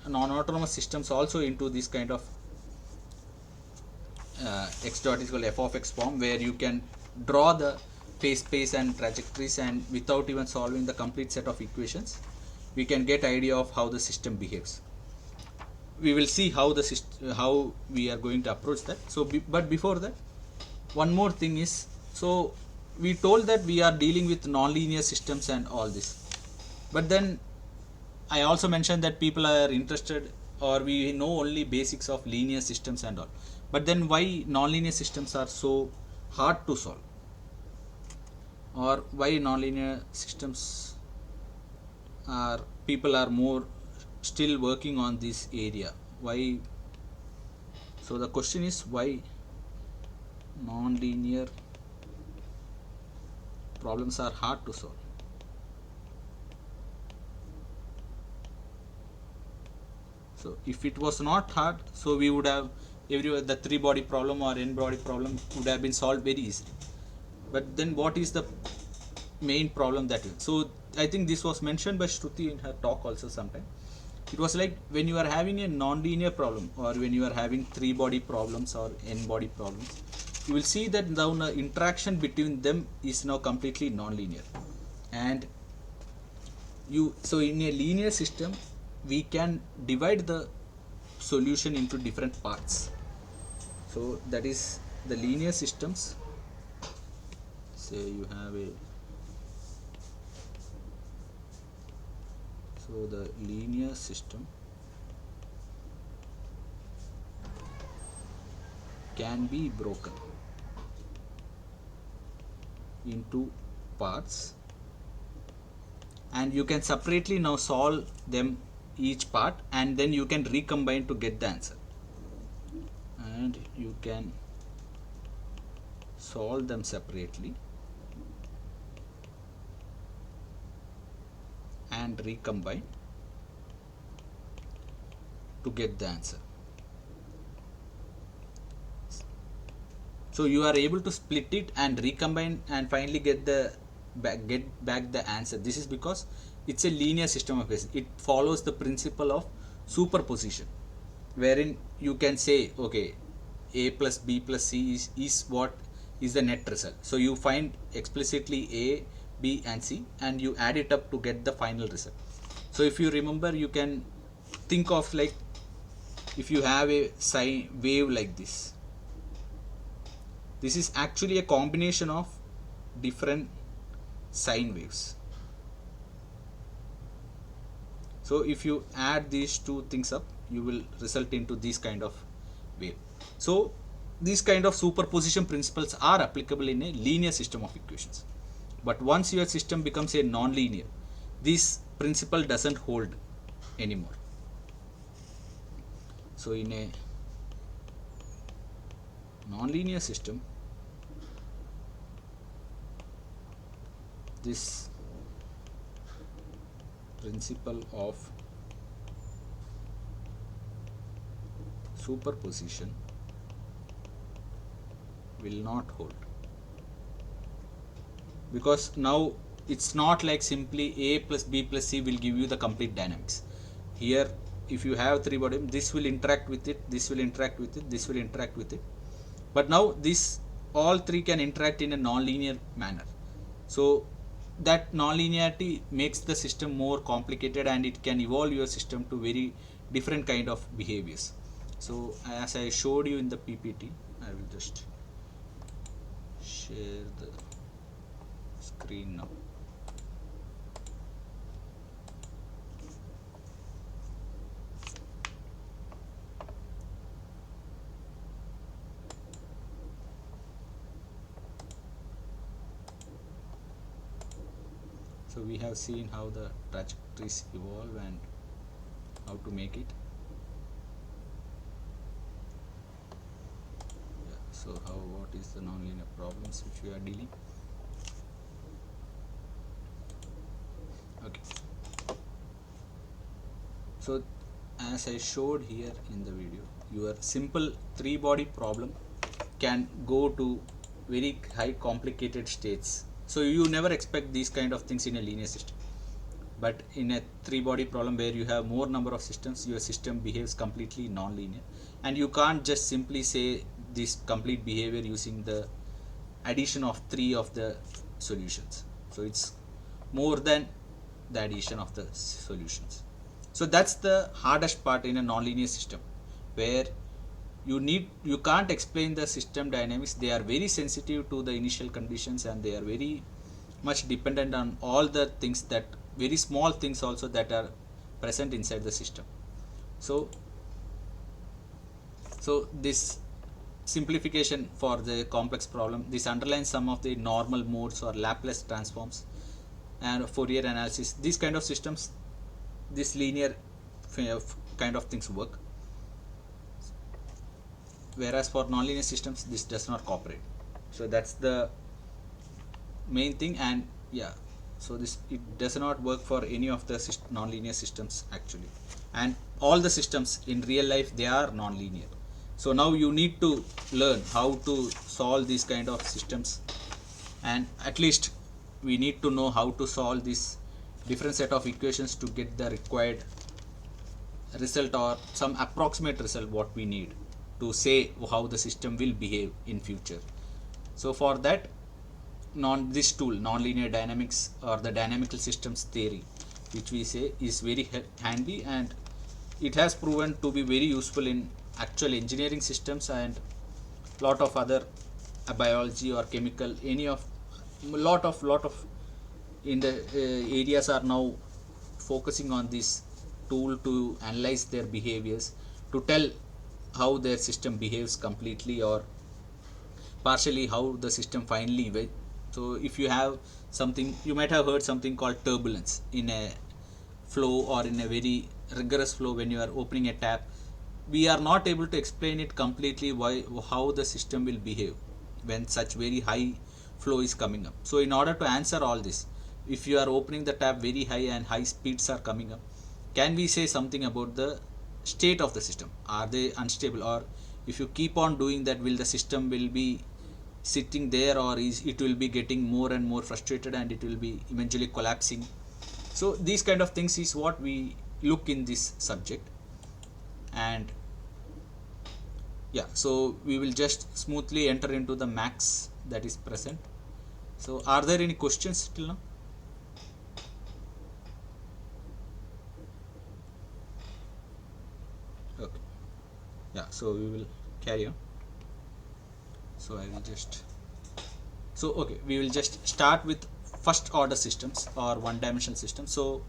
non-autonomous systems also into this kind of x dot is equal to f of x form, where you can draw the phase space and trajectories, and without even solving the complete set of equations we can get idea of how the system behaves. We will see how the how we are going to approach that. So but before that, one more thing is, so we told that we are dealing with nonlinear systems and all this, but then I also mentioned that people are interested, or we know only basics of linear systems and all, but then why nonlinear systems are so hard to solve, or why nonlinear systems are, people are more still working on this area, why? So the question is, why nonlinear problems are hard to solve? So if it was not hard, so we would have the three body problem or n body problem would have been solved very easily. But then what is the main problem that is? So I think this was mentioned by Shruti in her talk also sometime. It was like, when you are having a non-linear problem, or when you are having three body problems or n body problems, you will see that now the interaction between them is now completely non-linear. And so in a linear system we can divide the solution into different parts. So that is the linear systems. Say you have a, so the linear system can be broken into parts, and you can separately now solve them each part, and then you can recombine to get the answer, and you can solve them separately and recombine to get the answer. So you are able to split it and recombine and finally get back the answer. This is because it's a linear system of equations. It follows the principle of superposition, wherein you can say, okay, a plus b plus c is what is the net result. So you find explicitly a, b and c and you add it up to get the final result. So if you remember, you can think of like if you have a sine wave like this. This is actually a combination of different sine waves. So if you add these two things up, you will result into this kind of wave. So these kind of superposition principles are applicable in a linear system of equations. But once your system becomes a non-linear, this principle doesn't hold anymore. So in a non-linear system, this principle of superposition will not hold, because now it's not like simply a plus b plus c will give you the complete dynamics. Here if you have three body, this will interact with it, this will interact with it, this will interact with it, but now this all three can interact in a non-linear manner. So that non-linearity makes the system more complicated and it can evolve your system to very different kind of behaviors. So as I showed you in the PPT, I will just share the screen now. So we have seen how the trajectories evolve and how to make it. Yeah, so what is the nonlinear problems which we are dealing? Okay. So as I showed here in the video, your simple three body problem can go to very high complicated states. So you never expect these kind of things in a linear system, but in a three body problem where you have more number of systems, your system behaves completely non-linear, and you can't just simply say this complete behavior using the addition of three of the solutions. So it's more than the addition of the solutions. So that's the hardest part in a non-linear system, where you can't explain the system dynamics. They are very sensitive to the initial conditions and they are very much dependent on all the things, that very small things also that are present inside the system. So this simplification for the complex problem, this underlines some of the normal modes or Laplace transforms and Fourier analysis. These kind of systems, this linear kind of things work, whereas for nonlinear systems this does not cooperate. So that's the main thing. And yeah, so it does not work for any of the nonlinear systems actually, and all the systems in real life, they are nonlinear. So now you need to learn how to solve these kind of systems, and at least we need to know how to solve this different set of equations to get the required result or some approximate result what we need to say how the system will behave in future. So for that, this tool, nonlinear dynamics or the dynamical systems theory, which we say is very handy, and it has proven to be very useful in actual engineering systems and lot of other biology or chemical, any of lot of in the areas are now focusing on this tool to analyze their behaviors, to tell how their system behaves completely or partially, how the system finally. So if you have something, you might have heard something called turbulence in a flow or in a very rigorous flow. When you are opening a tap, we are not able to explain it completely how the system will behave when such very high flow is coming up. So in order to answer all this, if you are opening the tab very high and high speeds are coming up, can we say something about the state of the system? Are they unstable, or if you keep on doing that, will the system will be sitting there, or is it will be getting more and more frustrated and it will be eventually collapsing? So these kind of things is what we look in this subject. And yeah, so we will just smoothly enter into the max that is present. So are there any questions till now? Okay, yeah, so we will carry on. So I will just, so okay, we will just start with first order systems or one dimensional systems. So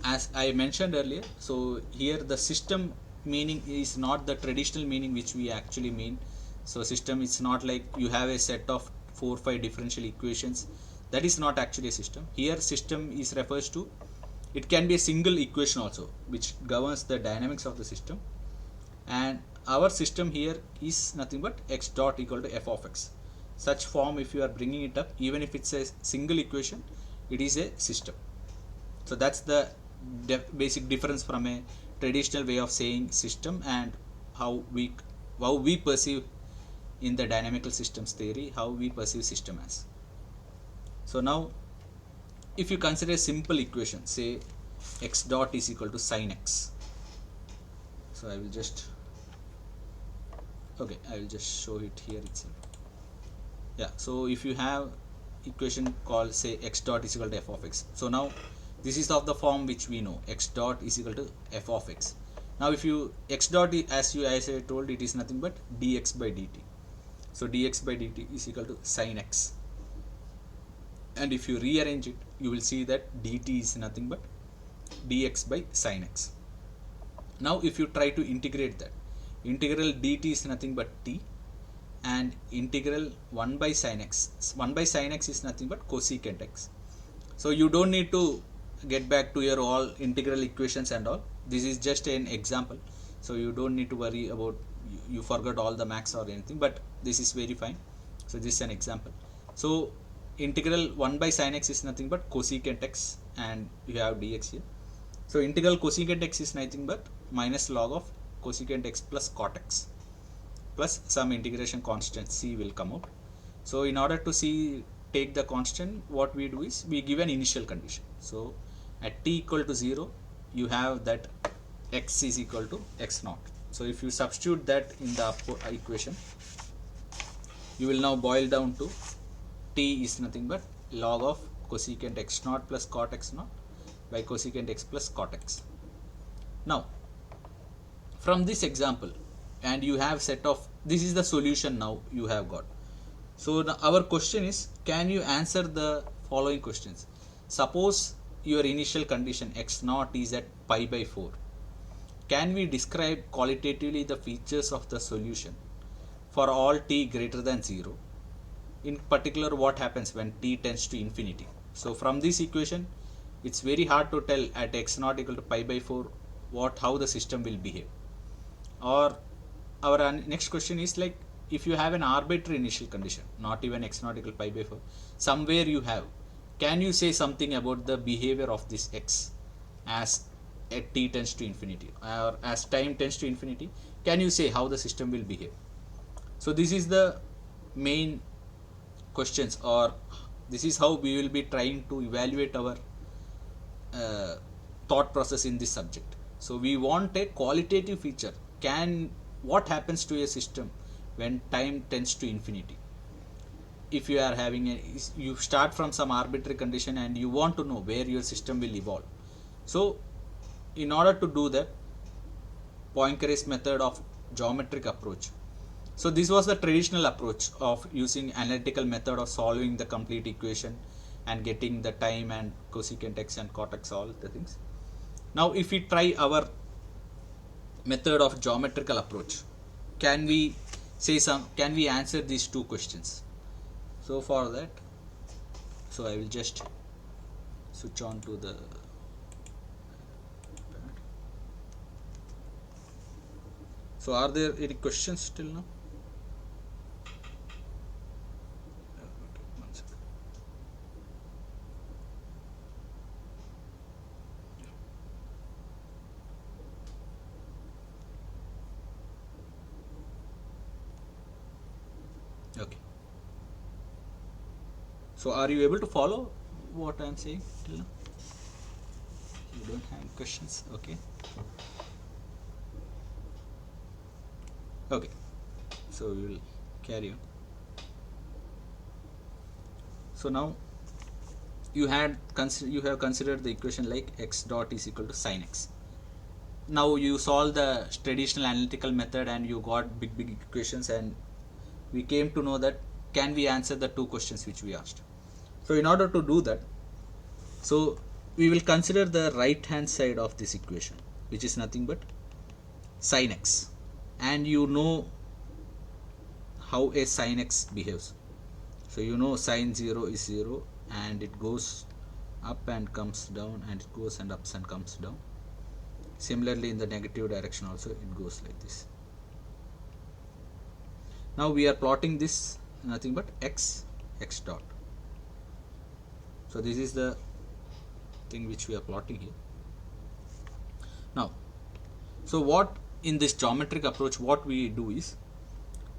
as I mentioned earlier, so here the system meaning is not the traditional meaning which we actually mean. So system is not like you have a set of 4-5 differential equations. That is not actually a system. Here system is refers to, it can be a single equation also which governs the dynamics of the system. And our system here is nothing but x dot equal to f of x. Such form, if you are bringing it up, even if it's a single equation, it is a system. So that's the basic difference from a traditional way of saying system and how we perceive in the dynamical systems theory, how we perceive system as. So now if you consider a simple equation, say x dot is equal to sine x. So I will just, okay, I will just show it here itself. Yeah, so if you have equation called say x dot is equal to f of x. So now this is of the form which we know, x dot is equal to f of x. Now if you, x dot as I told, it is nothing but dx by dt. So dx by dt is equal to sine x. And if you rearrange it, you will see that dt is nothing but dx by sine x. Now if you try to integrate that, integral dt is nothing but t, and integral 1 by sine x, 1 by sine x is nothing but cosecant x. So you don't need to get back to your all integral equations and all. This is just an example, so you don't need to worry about you forgot all the max or anything, but this is very fine. So this is an example. So integral 1 by sine x is nothing but cosecant x, and you have dx here. So integral cosecant x is nothing but minus log of cosecant x plus cot x, plus some integration constant c will come out. So in order to see, take the constant, what we do is we give an initial condition. So at t equal to 0, you have that x is equal to x naught. So if you substitute that in the equation, you will now boil down to t is nothing but log of cosecant x naught plus cot x naught by cosecant x plus cot x. Now from this example, and you have set of, this is the solution now you have got. So now our question is, can you answer the following questions? Suppose your initial condition x naught is at pi by 4. Can we describe qualitatively the features of the solution for all t greater than 0? In particular, what happens when t tends to infinity? So from this equation, it's very hard to tell at x naught equal to pi by 4 how the system will behave. Or our next question is like, if you have an arbitrary initial condition, not even x naught equal to pi by 4, somewhere you have, can you say something about the behavior of this x as at t tends to infinity, or as time tends to infinity? Can you say how the system will behave? So this is the main questions, or this is how we will be trying to evaluate our thought process in this subject. So we want a qualitative feature. What happens to a system when time tends to infinity? If you are having you start from some arbitrary condition and you want to know where your system will evolve. So in order to do that, Poincaré's method of geometric approach. So this was the traditional approach of using analytical method of solving the complete equation and getting the time and cosecant x and cot x, all the things. Now if we try our method of geometrical approach, can we answer these two questions? So for that, so I will just switch on to the so are there any questions till now? So are you able to follow what I am saying till now? You don't have questions? Okay. Okay, so we will carry on. So now you have considered the equation like x dot is equal to sin x. Now you solve the traditional analytical method and you got big equations, and we came to know that can we answer the two questions which we asked. So in order to do that, so we will consider the right hand side of this equation, which is nothing but sin x, and you know how a sin x behaves. So you know sin 0 is 0 and it goes up and comes down, and it goes and ups and comes down. Similarly in the negative direction also it goes like this. Now we are plotting this nothing but x dot. So this is the thing which we are plotting here. Now, so what in this geometric approach what we do is,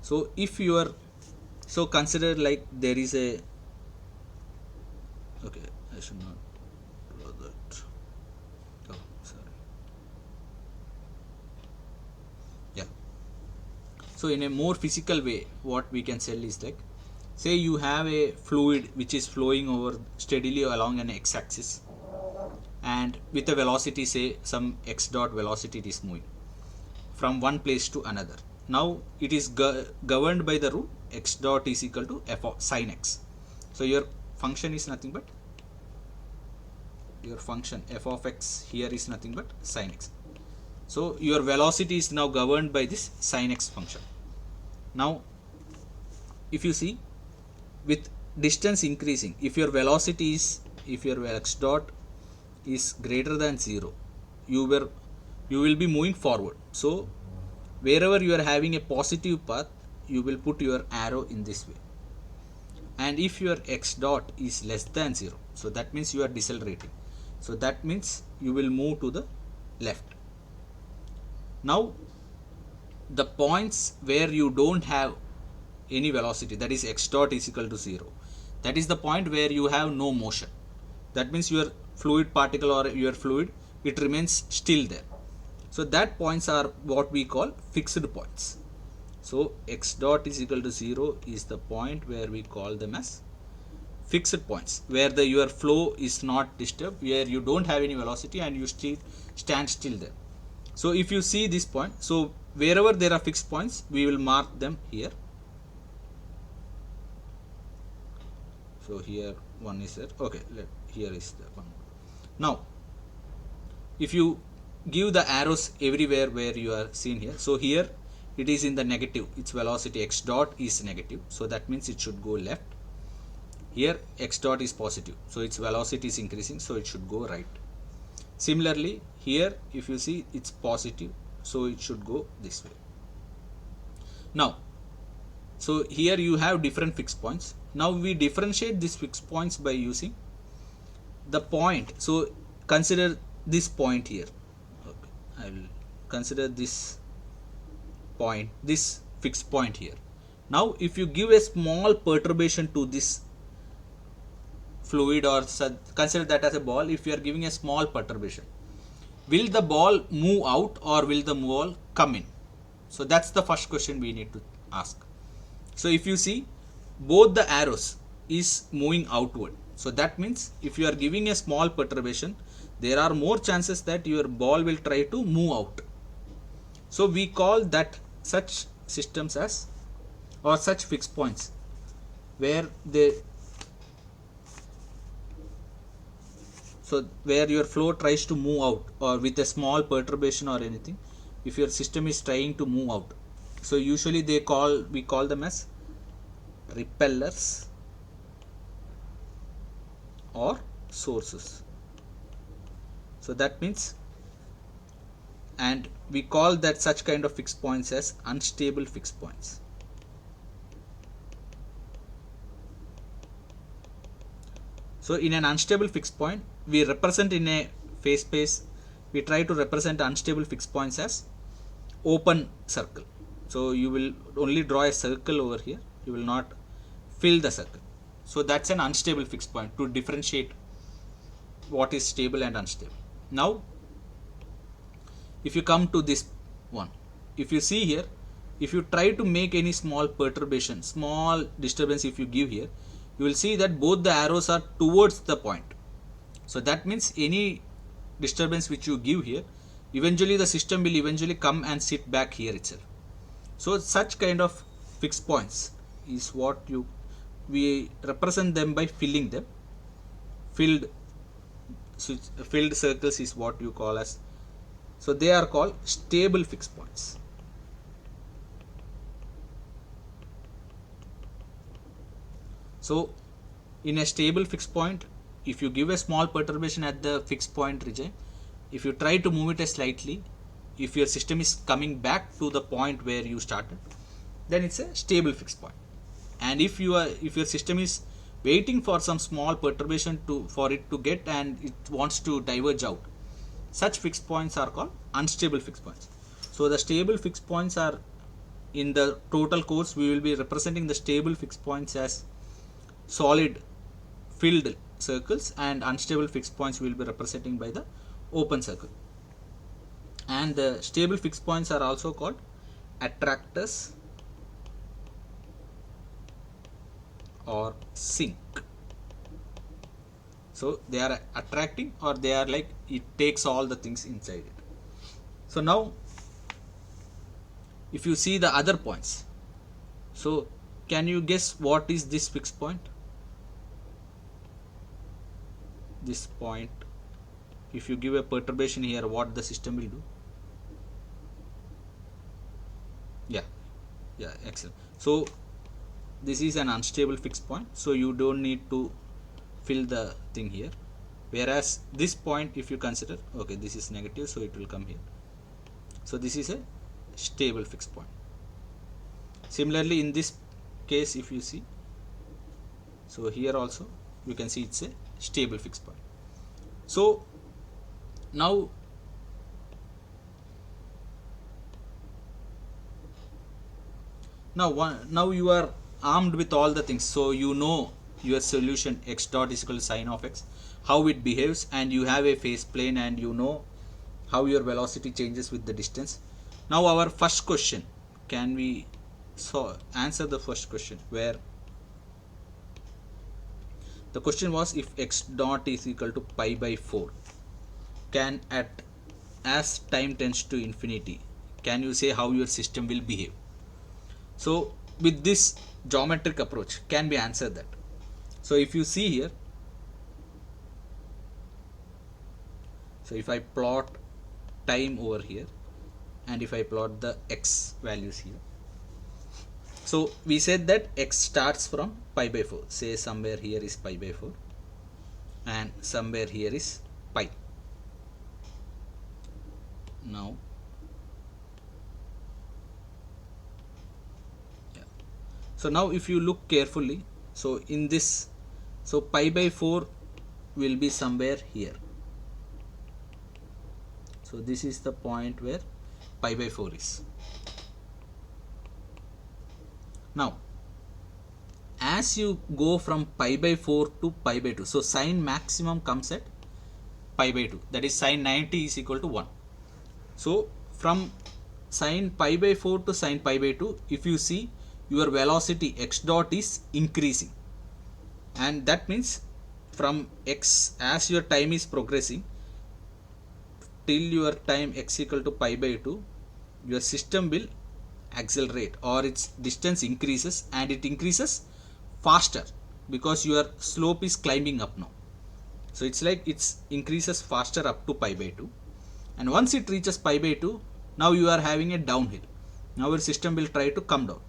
so if you are, so consider like there is a, okay, I should not draw that. Oh, sorry. Yeah. So in a more physical way, what we can say is like, say you have a fluid which is flowing over steadily along an x-axis, and with a velocity, say some x dot velocity, it is moving from one place to another. Now it is governed by the rule x dot is equal to f of sin x. So your function is nothing but, your function f of x here is nothing but sin x. So your velocity is now governed by this sin x function. Now if you see, with distance increasing, if your velocity is, if your x dot is greater than 0, you will be moving forward. So wherever you are having a positive path, you will put your arrow in this way. And if your x dot is less than 0, so that means you are decelerating. So that means you will move to the left. Now the points where you don't have any velocity, that is x dot is equal to 0, that is the point where you have no motion. That means your fluid particle or your fluid, it remains still there. So that points are what we call fixed points. So x dot is equal to 0 is the point where we call them as fixed points, where your flow is not disturbed, where you don't have any velocity and you still stand still there. So if you see this point, so wherever there are fixed points, we will mark them here. So here one is there. Okay, here is the one. Now if you give the arrows everywhere where you are seen here, so here it is in the negative, its velocity x dot is negative, so that means it should go left. Here x dot is positive, so its velocity is increasing, so it should go right. Similarly here if you see, it's positive, so it should go this way. Now so here you have different fixed points. Now we differentiate these fixed points by using the point. So consider this point here. Okay, I will consider this point, this fixed point here. Now if you give a small perturbation to this fluid, or consider that as a ball, if you are giving a small perturbation, will the ball move out or will the ball come in? So that's the first question we need to ask. So if you see, both the arrows is moving outward, so that means if you are giving a small perturbation, there are more chances that your ball will try to move out. So we call that such systems as, or such fixed points where so where your flow tries to move out, or with a small perturbation or anything, if your system is trying to move out, so usually we call them as repellers or sources. So that means, and we call that such kind of fixed points as unstable fixed points. So in an unstable fixed point, we represent in a phase space, we try to represent unstable fixed points as open circle. So you will only draw a circle over here, you will not fill the circle. So that's an unstable fixed point to differentiate what is stable and unstable. Now if you come to this one, if you see here, if you try to make any small perturbation, small disturbance, if you give here, you will see that both the arrows are towards the point. So that means any disturbance which you give here, eventually the system will eventually come and sit back here itself. So such kind of fixed points is what we represent them by filling them. Filled circles is what you call as, so they are called stable fixed points. So in a stable fixed point, if you give a small perturbation at the fixed point region, if you try to move it slightly, if your system is coming back to the point where you started, then it's a stable fixed point. And if your system is waiting for some small perturbation for it to get and it wants to diverge out, such fixed points are called unstable fixed points. So the stable fixed points are, in the total course we will be representing the stable fixed points as solid filled circles, and unstable fixed points will be representing by the open circle. And the stable fixed points are also called attractors or sink. So they are attracting, or they are like, it takes all the things inside it. So now if you see the other points, so can you guess what is this fixed point? This point, if you give a perturbation here, what the system will do? Yeah, excellent. So this is an unstable fixed point, so you don't need to fill the thing here. Whereas this point, if you consider, okay, this is negative, so it will come here. So this is a stable fixed point. Similarly in this case, if you see, so here also you can see it's a stable fixed point. So now you are armed with all the things, so you know your solution x dot is equal to sine of x, how it behaves, and you have a phase plane, and you know how your velocity changes with the distance. Now our first question, can we answer the first question, where the question was, if x dot is equal to pi by 4, can as time tends to infinity, can you say how your system will behave? So with this geometric approach, can we answer that? So if you see here, so if I plot time over here, and if I plot the x values here, so we said that x starts from pi by 4, say somewhere here is pi by 4 and somewhere here is pi. Now so now if you look carefully, so in this, so pi by 4 will be somewhere here. So this is the point where pi by 4 is. Now as you go from pi by 4 to pi by 2, so sine maximum comes at pi by 2, that is sine 90 is equal to 1. So from sine pi by 4 to sine pi by 2, if you see, your velocity x dot is increasing, and that means from x, as your time is progressing till your time x equal to pi by 2, your system will accelerate, or its distance increases, and it increases faster because your slope is climbing up now. So it's like it increases faster up to pi by 2, and once it reaches pi by 2, now you are having a downhill. Now your system will try to come down,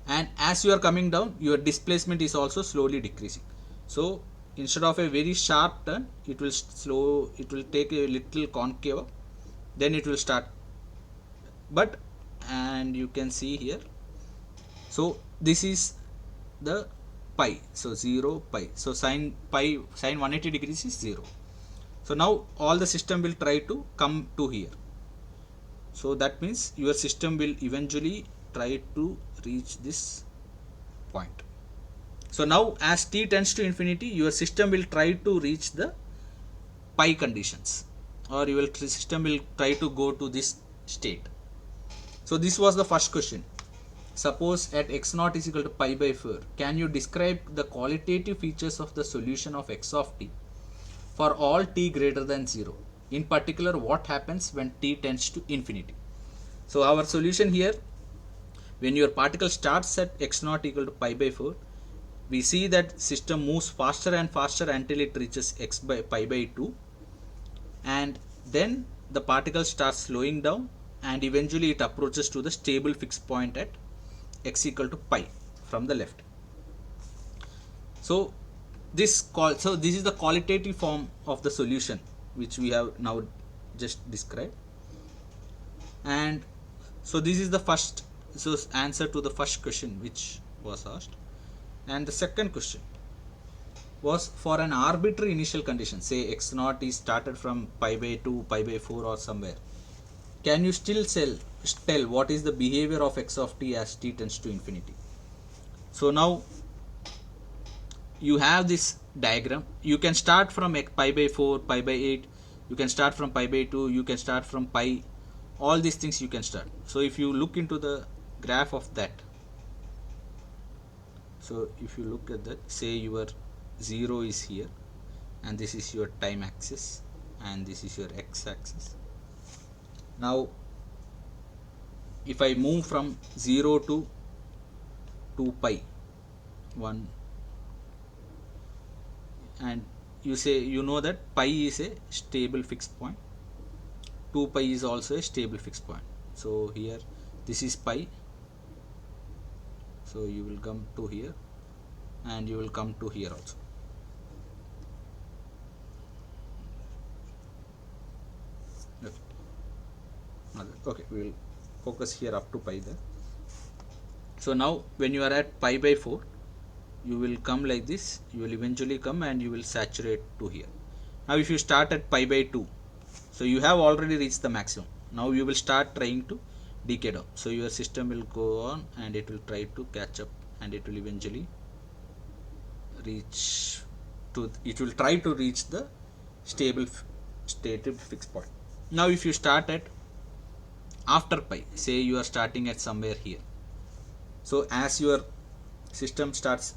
and as you are coming down, your displacement is also slowly decreasing. So instead of a very sharp turn, it will take a little concave, then it will start. But, and you can see here, so this is the pi, so 0 pi, so sine 180 degrees is 0. So now all the system will try to come to here. So that means your system will eventually try to reach this point. So now as t tends to infinity, your system will try to reach the pi conditions, or your system will try to go to this state. So this was the first question. Suppose at x naught is equal to pi by 4, can you describe the qualitative features of the solution of x of t for all t greater than 0? In particular, what happens when t tends to infinity? So our solution here, when your particle starts at x naught equal to pi by 4, we see that system moves faster and faster until it reaches x by pi by 2, and then the particle starts slowing down and eventually it approaches to the stable fixed point at x equal to pi from the left. So this is the qualitative form of the solution which we have now just described. And so this is the first answer to the first question which was asked. And the second question was for an arbitrary initial condition, say x naught is started from pi by 2, pi by 4 or somewhere. Can you still tell what is the behavior of x of t as t tends to infinity? So now you have this diagram. You can start from pi by 4, pi by 8, you can start from pi by 2, you can start from pi, all these things you can start. So if you look into the graph of that, so if you look at that, say your 0 is here and this is your time axis and this is your x axis. Now if I move from 0 to 2 pi 1, and you know that pi is a stable fixed point, 2 pi is also a stable fixed point. So here this is pi, so you will come to here and you will come to here also. Okay, we will focus here up to pi there. So now when you are at pi by 4, you will come like this, you will eventually come and you will saturate to here. Now if you start at pi by 2, so you have already reached the maximum. Now you will start trying to decay down. So your system will go on and it will try to catch up and it will eventually try to reach the stable fixed point. Now if you start at after pi, say you are starting at somewhere here. So as your system starts,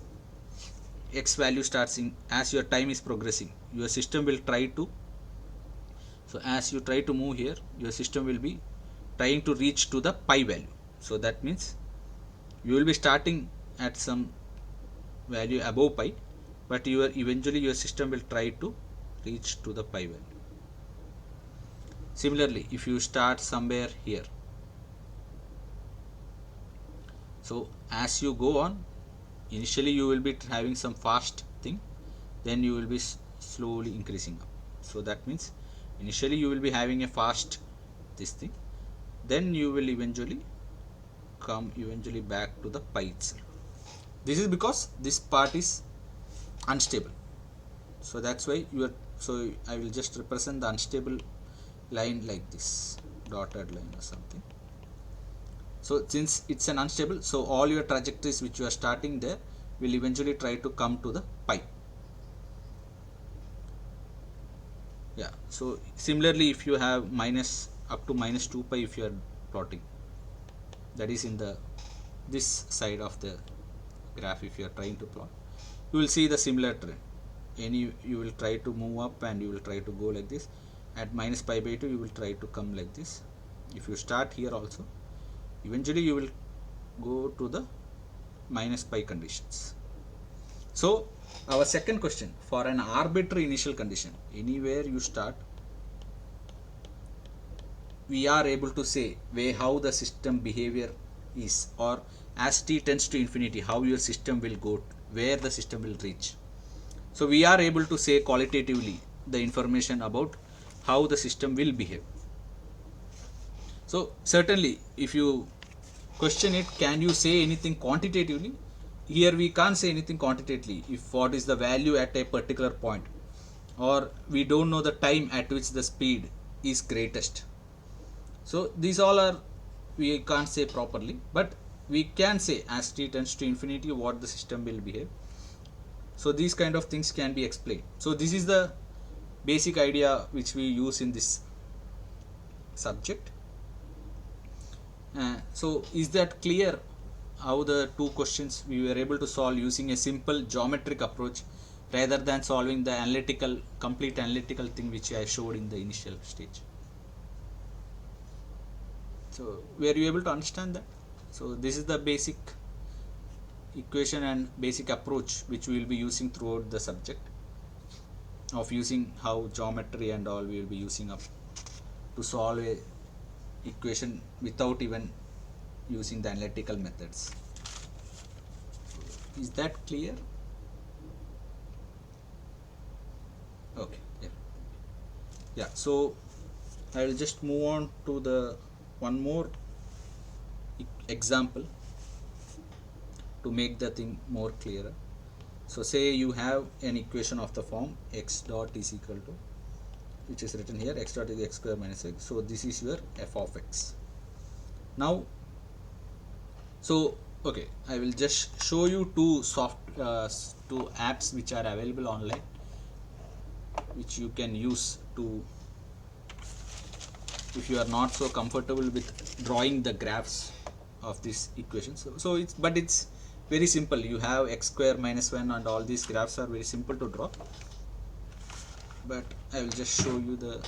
x value starts in, as your time is progressing, your system will try to, so as you try to move here, your system will be trying to reach to the pi value. So that means you will be starting at some value above pi, but eventually your system will try to reach to the pi value. Similarly, if you start somewhere here, so as you go on, initially you will be having some fast thing, then you will be slowly increasing up. So that means initially you will be having a fast this thing, then you will eventually come back to the pi itself. This is because this part is unstable. So that's why so I will just represent the unstable line like this, dotted line or something. So since it's an unstable, so all your trajectories which you are starting there will eventually try to come to the pi. Yeah, so similarly if you have minus up to minus 2 pi, if you are plotting, that is in the this side of the graph, if you are trying to plot, you will see the similar trend. You will try to move up and you will try to go like this. At minus pi by 2 you will try to come like this. If you start here also, eventually you will go to the minus pi conditions. So our second question, for an arbitrary initial condition, anywhere you start, we are able to say how the system behavior is, or as t tends to infinity, how your system will go, where the system will reach. So we are able to say qualitatively the information about how the system will behave. So certainly if you question it, can you say anything quantitatively? Here we can't say anything quantitatively, if what is the value at a particular point, or we don't know the time at which the speed is greatest. So these all are, we can't say properly, but we can say as t tends to infinity what the system will behave. So these kind of things can be explained. So this is the basic idea which we use in this subject. So is that clear how the two questions we were able to solve using a simple geometric approach rather than solving the complete analytical thing which I showed in the initial stage? So were you able to understand that? So this is the basic equation and basic approach which we will be using throughout the subject, of using how geometry and all we will be using up to solve a equation without even using the analytical methods. Is that clear? Okay. Yeah, so I will just move on to the one more example to make the thing more clearer. So say you have an equation of the form x dot is equal to, which is written here, x dot is x square minus x. So this is your f of x. Now, so okay, I will just show you two apps which are available online, which you can use to, if you are not so comfortable with drawing the graphs of this equation. So it's very simple. You have x square minus 1 and all these graphs are very simple to draw, but I will just show you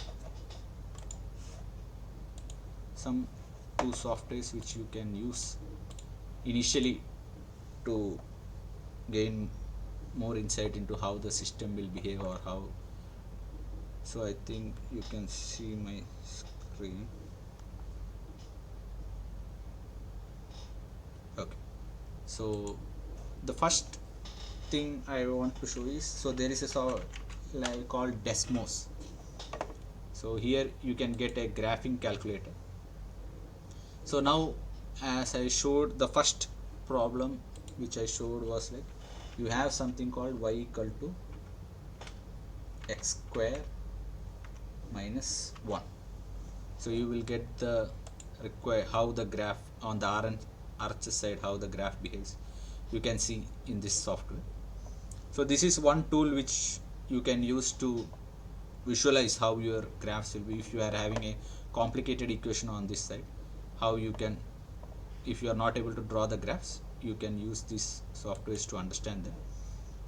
some two softwares which you can use initially to gain more insight into how the system will behave or how. So I think you can see my screen. Okay, so the first thing I want to show is, so there is a software called Desmos. So here you can get a graphing calculator. So now, as I showed, the first problem which I showed was like, you have something called y equal to x square minus 1. So you will get the how the graph on the RHS side, how the graph behaves, you can see in this software. So this is one tool which you can use to visualize how your graphs will be if you are having a complicated equation on this side. How you can, if you are not able to draw the graphs, you can use these softwares to understand them.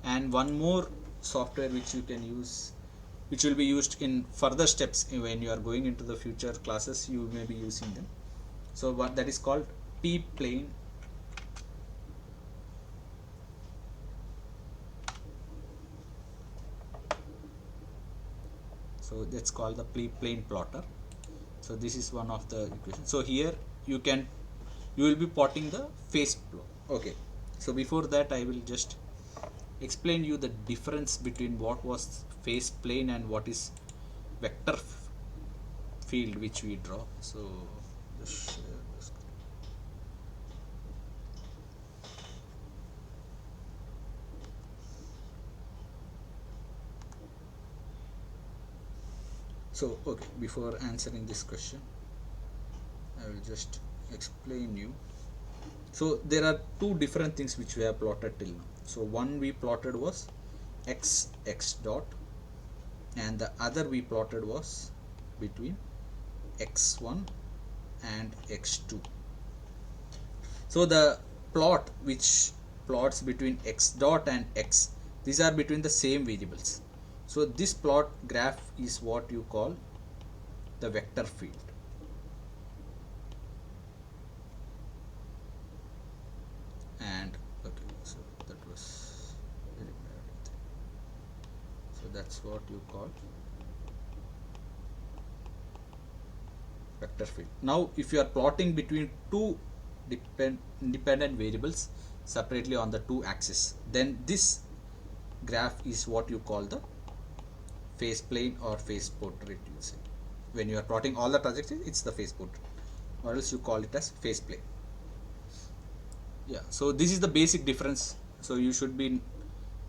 And one more software which you can use, which will be used in further steps when you are going into the future classes, you may be using them. So what that is called p-plane. So that's called the p-plane plotter. So this is one of the equations. So here you will be plotting the phase plot. Okay, so before that I will just explain you the difference between what was phase plane and what is vector field which we draw. So just share this. So okay, before answering this question, I will just explain you. So there are two different things which we have plotted till now. So one we plotted was x dot, and the other we plotted was between x1 and x2. So the plot which plots between x dot and x, these are between the same variables. So this plot graph is what you call the vector field. And okay, so that was very bad. So that's what you call vector field. Now if you are plotting between two independent variables separately on the two axes, then this graph is what you call the phase plane or phase portrait. You say when you are plotting all the trajectories, it's the phase portrait, or else you call it as phase plane. Yeah, so this is the basic difference. So you should be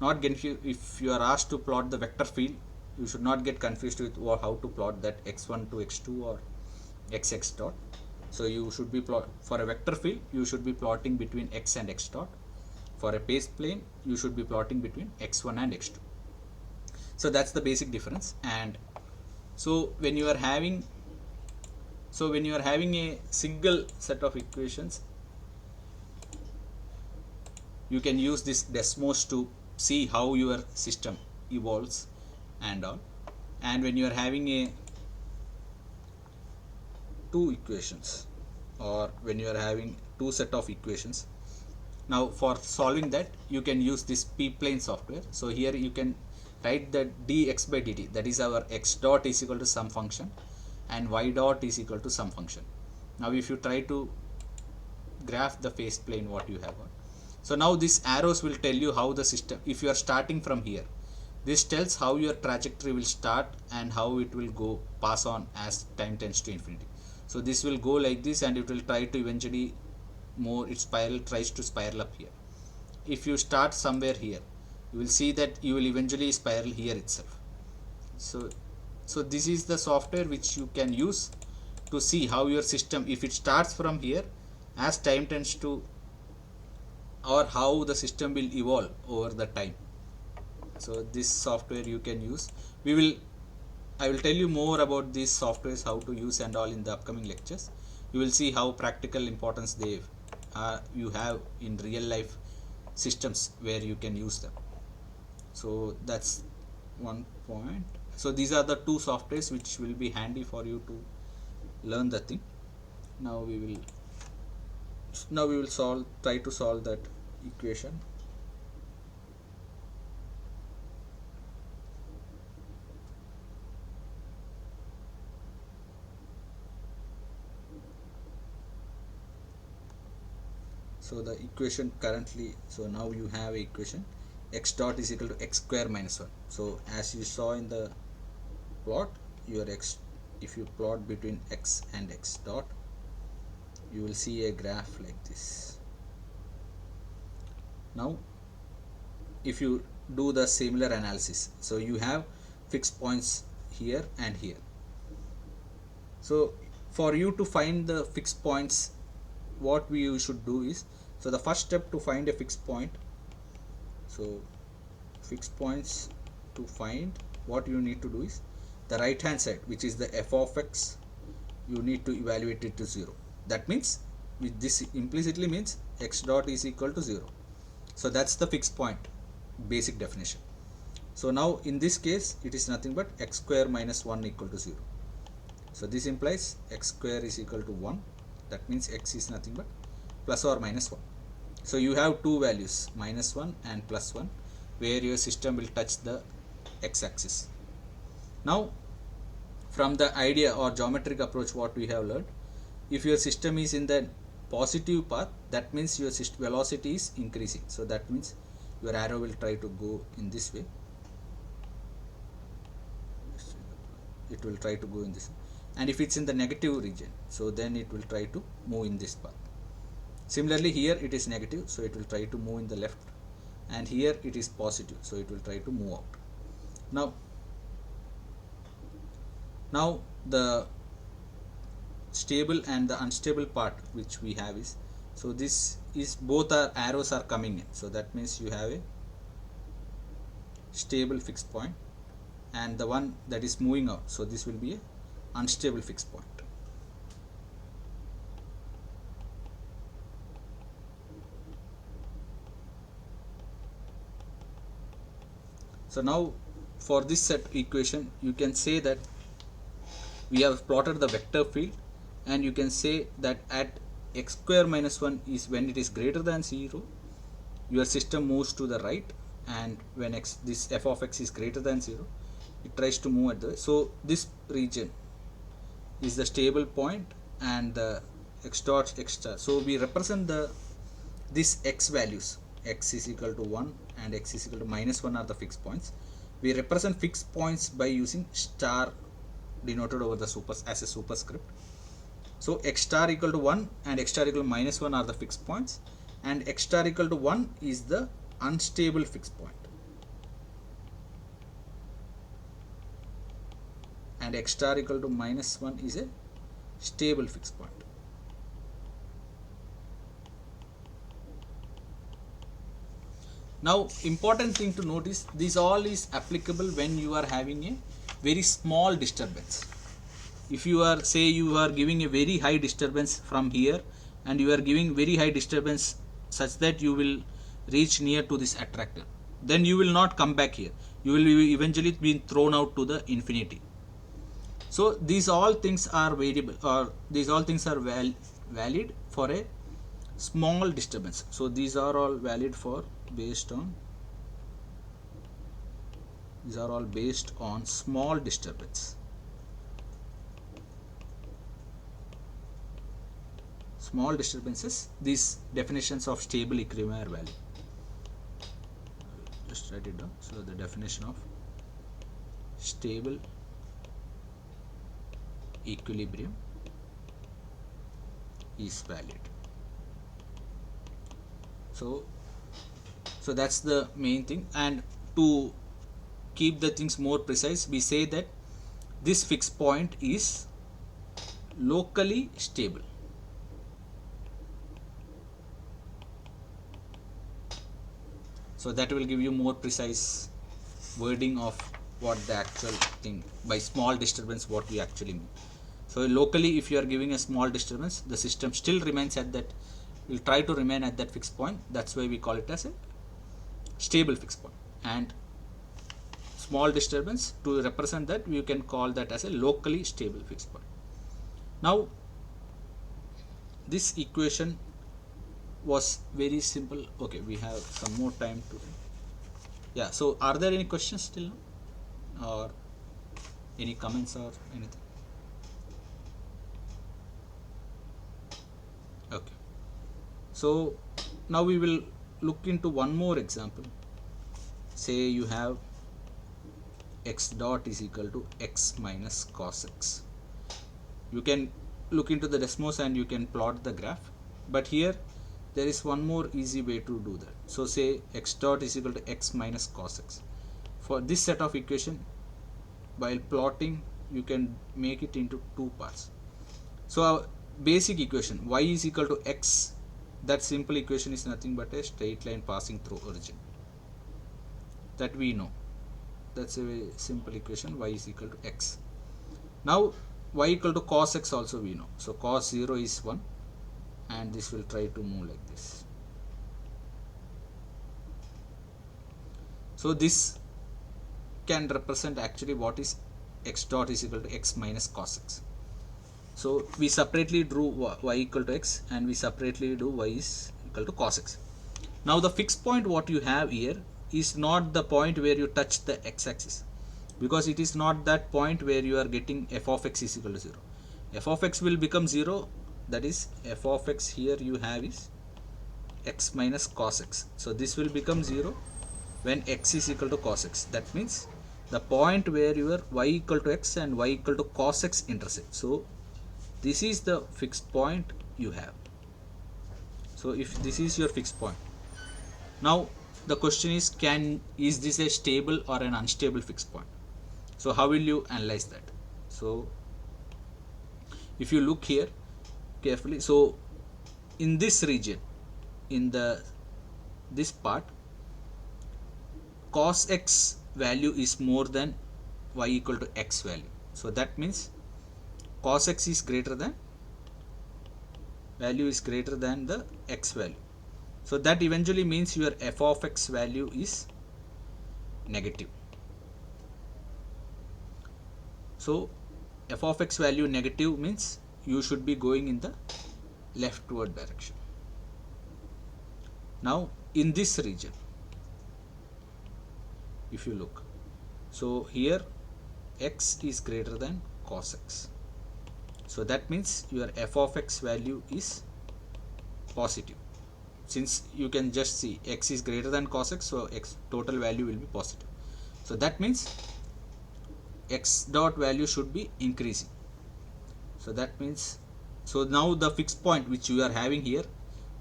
not get confused if you are asked to plot the vector field. You should not get confused with how to plot that x1 to x2 or xx dot. So you should be for a vector field, you should be plotting between x and x dot. for a base plane you should be plotting between x1 and x2. So that's the basic difference. And so when you are having a single set of equations, you can use this Desmos to see how your system evolves and all. And when you are having a two equations, or when you are having two set of equations, now for solving that you can use this p-plane software. So here you can write that dx by dt, that is our x dot is equal to some function and y dot is equal to some function. Now if you try to graph the phase plane what you have, so now these arrows will tell you how the system, if you are starting from here, this tells how your trajectory will start and how it will go pass on as time tends to infinity. So this will go like this and it will try to eventually more, its spiral tries to spiral up here. If you start somewhere here, you will see that you will eventually spiral here itself. So this is the software which you can use to see how your system, if it starts from here as time tends to, or how the system will evolve over the time. So this software you can use. I will tell you more about these softwares, how to use and all in the upcoming lectures. You will see how practical importance they you have in real life systems where you can use them. So that's one point. So these are the two softwares which will be handy for you to learn the thing. Now we will try to solve that equation. So the equation currently, so now you have a equation x dot is equal to x square minus 1. So as you saw in the plot, your x, if you plot between x and x dot, you will see a graph like this. Now if you do the similar analysis, so you have fixed points here and here. So for you to find the fixed points, what we should do is, so the first step to find a fixed point, so fixed points to find, what you need to do is the right hand side, which is the f of x, you need to evaluate it to 0. That means, with this implicitly means x dot is equal to 0. So that's the fixed point basic definition. So now in this case it is nothing but x square minus 1 equal to 0. So this implies x square is equal to 1. That means x is nothing but plus or minus 1. So you have two values, minus 1 and plus 1, where your system will touch the x-axis. Now from the idea or geometric approach what we have learned, if your system is in the positive path, that means your velocity is increasing. So that means your arrow will try to go in this way. It will try to go in this way. And if it's in the negative region, so then it will try to move in this path. Similarly here it is negative, so it will try to move in the left, and here it is positive, so it will try to move out. Now the stable and the unstable part which we have is, so this is both our arrows are coming in, so that means you have a stable fixed point, and the one that is moving out, so this will be a unstable fixed point. So now for this set equation, you can say that we have plotted the vector field, and you can say that at x square minus 1 is when it is greater than 0, your system moves to the right, and when this f of x is greater than 0, it tries to move at the way. So this region is the stable point and the x dot x star. So we represent this x values, x is equal to 1 and x is equal to minus 1 are the fixed points. We represent fixed points by using star denoted over the as a superscript. So x star equal to 1 and x star equal to minus 1 are the fixed points, and x star equal to 1 is the unstable fixed point, and x star equal to minus 1 is a stable fixed point. Now important thing to notice, this all is applicable when you are having a very small disturbance. If you are, say you are giving a very high disturbance from here, and you are giving very high disturbance such that you will reach near to this attractor, then you will not come back here, you will be eventually be thrown out to the infinity. So these all things are variable, or these all things are valid for a small disturbance. So these are all valid for based on, these are all based on small disturbance. Small disturbances, these definitions of stable equilibrium are valid. Just write it down. So the definition of stable equilibrium is valid. So that's the main thing. And to keep the things more precise, we say that this fixed point is locally stable. So that will give you more precise wording of what the actual thing by small disturbance, what we actually mean. So locally, if you are giving a small disturbance, the system still remains at that, will try to remain at that fixed point. That's why we call it as a stable fixed point. And small disturbance, to represent that, you can call that as a locally stable fixed point. Now this equation was very simple. Okay, we have some more time to, yeah. So are there any questions still now, or any comments or anything? Okay, so now we will look into one more example. Say you have x dot is equal to x minus cos x. You can look into the Desmos and you can plot the graph, but here there is one more easy way to do that. So say x dot is equal to x minus cos x. For this set of equation, while plotting, you can make it into two parts. So our basic equation, y is equal to x, that simple equation is nothing but a straight line passing through origin. That we know. That's a very simple equation, y is equal to x. Now y equal to cos x also we know. So cos 0 is 1. And this will try to move like this. So this can represent actually what is x dot is equal to x minus cos x. So we separately drew y equal to x, and we separately do y is equal to cos x. Now the fixed point what you have here is not the point where you touch the x-axis, because it is not that point where you are getting f of x is equal to 0. F of x will become 0. That is, f of x here you have is x minus cos x. So this will become 0 when x is equal to cos x. That means the point where your y equal to x and y equal to cos x intersect. So this is the fixed point you have. So if this is your fixed point, now the question is, is this a stable or an unstable fixed point? So how will you analyze that? So if you look here carefully, so in this region, in this part, cos x value is more than y equal to x value. So that means cos x is greater than, value is greater than the x value. So that eventually means your f of x value is negative. So f of x value negative means you should be going in the leftward direction. Now in this region, if you look, so here x is greater than cos x. So that means your f of x value is positive. Since you can just see x is greater than cos x, so x total value will be positive. So that means x dot value should be increasing. So that means, so now the fixed point which you are having here,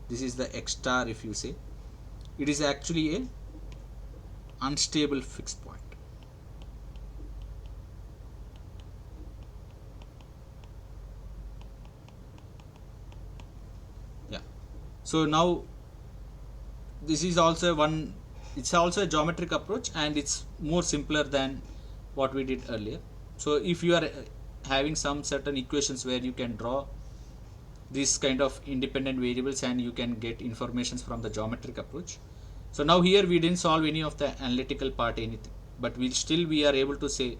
this is the x star, if you say, it is actually a unstable fixed point. Yeah. So now this is also one it's also a geometric approach, and it's more simpler than what we did earlier. So if you are having some certain equations where you can draw these kind of independent variables and you can get informations from the geometric approach. So now here we didn't solve any of the analytical part anything, but we are able to say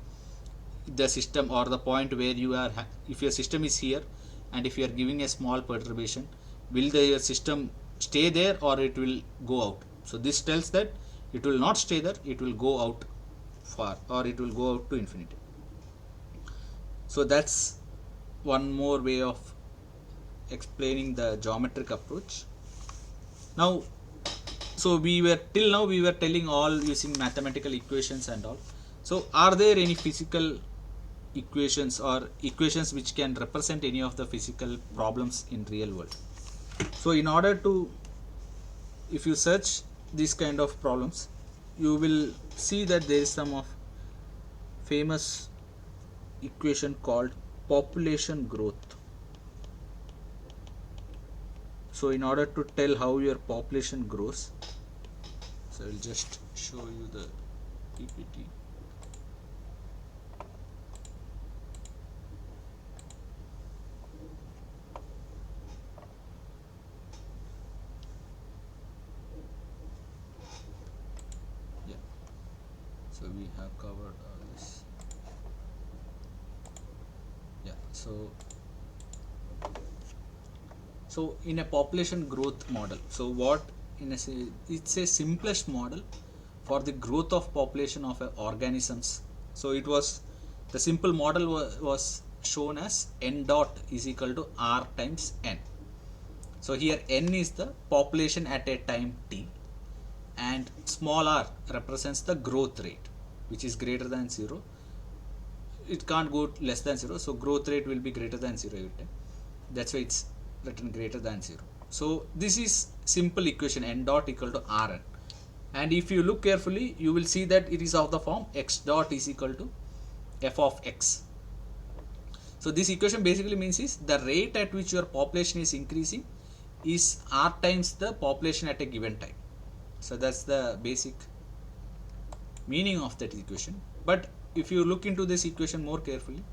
the system or the point where you are if your system is here and if you are giving a small perturbation, will your system stay there or it will go out. So this tells that it will not stay there, it will go out far or it will go out to infinity. So that's one more way of explaining the geometric approach. Now, so we were telling all using mathematical equations and all. So are there any physical equations or equations which can represent any of the physical problems in real world? So in order to, if you search these kind of problems, you will see that there is some of famous equation called population growth. So in order to tell how your population grows, so I will just show you the PPT. Yeah, so we have covered all this. Yeah, so in a population growth model, so what it's a simplest model for the growth of population of organisms. So it was, the simple model was shown as n dot is equal to r times n. So here n is the population at a time t and small r represents the growth rate, which is greater than 0. It can't go less than 0, so growth rate will be greater than 0 every time. That's why it's written greater than 0. So this is simple equation, n dot equal to rn, and if you look carefully you will see that it is of the form x dot is equal to f of x. So this equation basically means is the rate at which your population is increasing is r times the population at a given time. So that's the basic meaning of that equation. But if you look into this equation more carefully,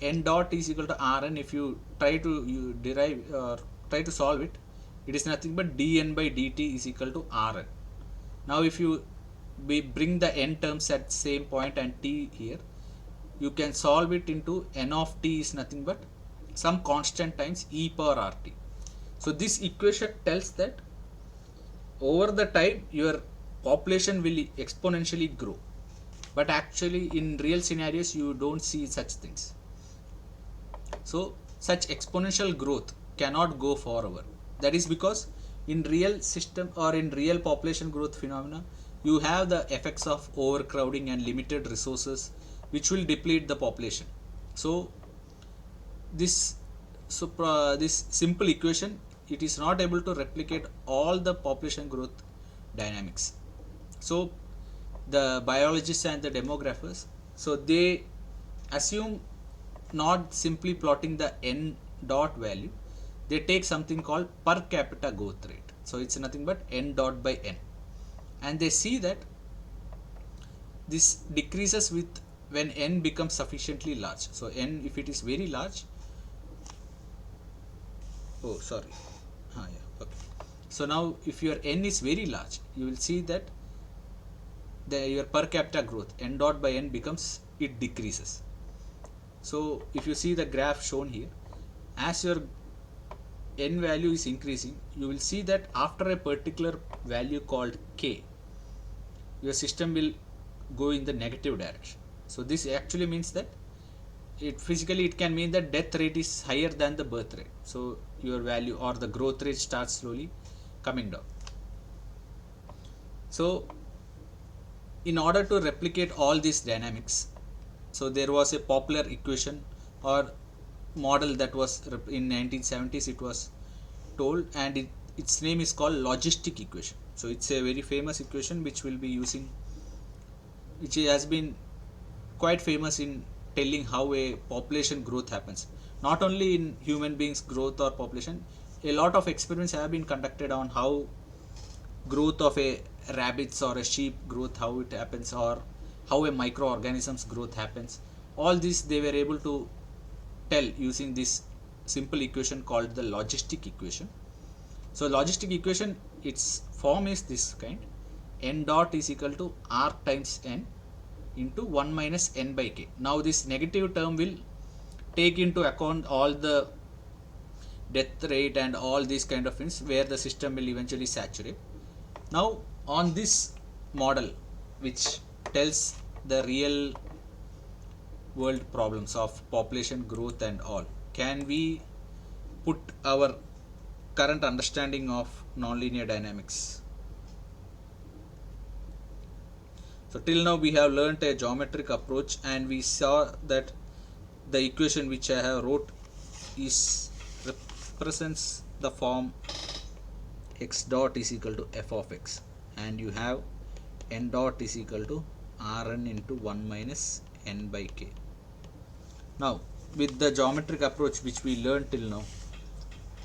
n dot is equal to rn, if you try to derive or try to solve it, it is nothing but dn by dt is equal to rn. Now if you bring the n terms at same point and t here, you can solve it into n of t is nothing but some constant times e power rt. So this equation tells that over the time your population will exponentially grow, but actually in real scenarios you don't see such things. So such exponential growth cannot go forever. That is because in real system or in real population growth phenomena, you have the effects of overcrowding and limited resources which will deplete the population. So this simple equation, it is not able to replicate all the population growth dynamics. So the biologists and the demographers, so they assume not simply plotting the n dot value, they take something called per capita growth rate. So it's nothing but n dot by n, and they see that this decreases with when n becomes sufficiently large. So n, if it is very large, okay. So now if your n is very large, you will see that your per capita growth n dot by n becomes, it decreases. So if you see the graph shown here, as your n value is increasing, you will see that after a particular value called k, your system will go in the negative direction. So this actually means that it can mean that death rate is higher than the birth rate. So your value or the growth rate starts slowly coming down. So in order to replicate all these dynamics, so there was a popular equation or model that was in 1970s it was told, and its name is called logistic equation. So it's a very famous equation which has been quite famous in telling how a population growth happens. Not only in human beings growth or population, a lot of experiments have been conducted on how growth of a rabbits or a sheep growth, how it happens, or how a microorganisms growth happens. All this they were able to tell using this simple equation called the logistic equation. So logistic equation, its form is this kind: n dot is equal to r times n into 1 minus n by k. Now this negative term will take into account all the death rate and all these kind of things where the system will eventually saturate. Now on this model, which tells the real world problems of population growth and all, can we put our current understanding of nonlinear dynamics? So till now we have learnt a geometric approach, and we saw that the equation which I have wrote is represents the form x dot is equal to f of x, and you have n dot is equal to rn into 1 minus n by k. Now with the geometric approach which we learned till now,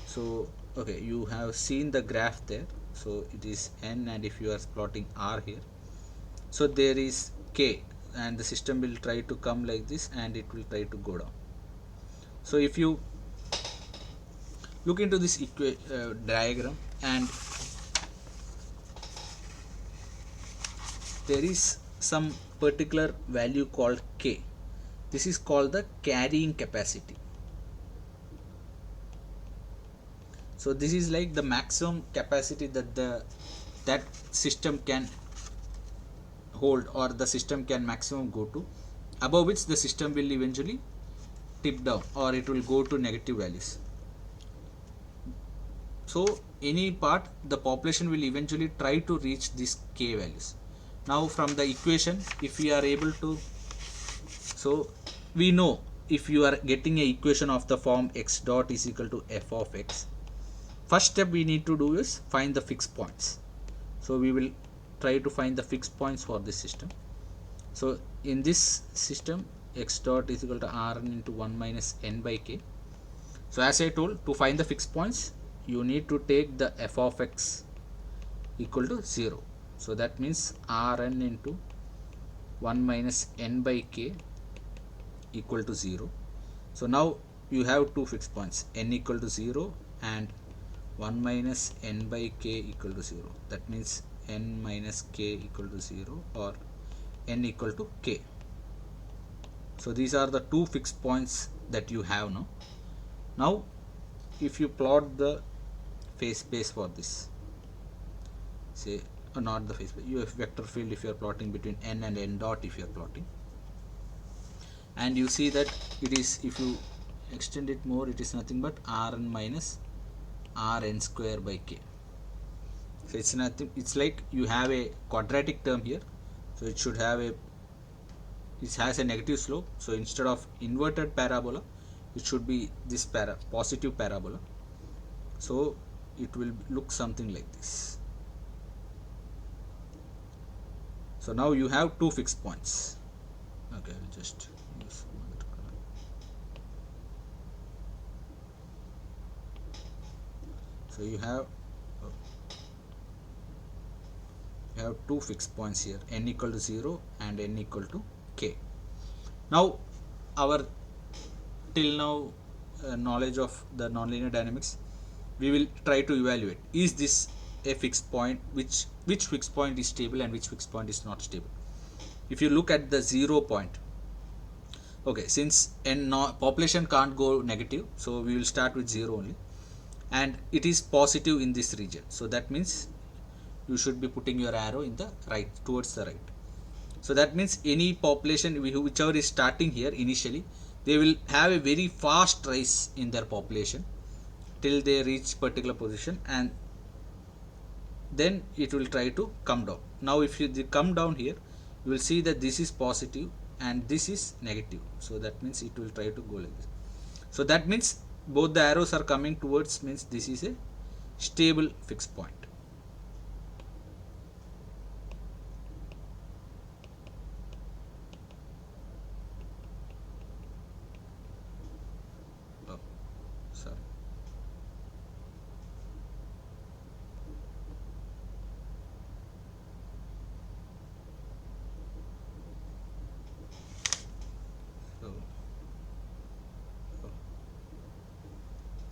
so okay, you have seen the graph there. So it is n, and if you are plotting r here, so there is k, and the system will try to come like this and it will try to go down. So if you look into this diagram, and there is some particular value called k. This is called the carrying capacity. So this is like the maximum capacity that system can hold, or the system can maximum go to, above which the system will eventually tip down, or it will go to negative values. So any part, the population will eventually try to reach these k values. Now from the equation, if we are able to, so we know if you are getting a equation of the form x dot is equal to f of x, first step we need to do is find the fixed points. So we will try to find the fixed points for this system. So in this system, x dot is equal to rn into 1 minus n by k. So as I told, to find the fixed points, you need to take the f of x equal to 0. So that means rn into 1 minus n by k equal to 0. So now you have two fixed points, n equal to 0 and 1 minus n by k equal to 0. That means n minus k equal to 0, or n equal to k. So these are the two fixed points that you have now. Now if you plot the phase space for this, say not the phase space, you have vector field if you are plotting between n and n dot, if you are plotting, and you see that it is, if you extend it more, it is nothing but rn minus rn square by k. So it's nothing, it's like you have a quadratic term here, so it should have a, it has a negative slope, so instead of inverted parabola, it should be this positive parabola. So it will look something like this. So now you have two fixed points. Okay, I'll just use another color. So you have two fixed points here, n equal to 0 and n equal to k. Now our till now knowledge of the nonlinear dynamics, we will try to evaluate, is this a fixed point, which fixed point is stable and which fixed point is not stable. If you look at the 0 point, okay, since population can't go negative, so we will start with 0 only, and it is positive in this region, so that means you should be putting your arrow in the right, towards the right. So that means any population whichever is starting here initially, they will have a very fast rise in their population till they reach particular position, and then it will try to come down. Now if you come down here, you will see that this is positive and this is negative, so that means it will try to go like this. So that means both the arrows are coming towards, means this is a stable fixed point. Oh, sorry.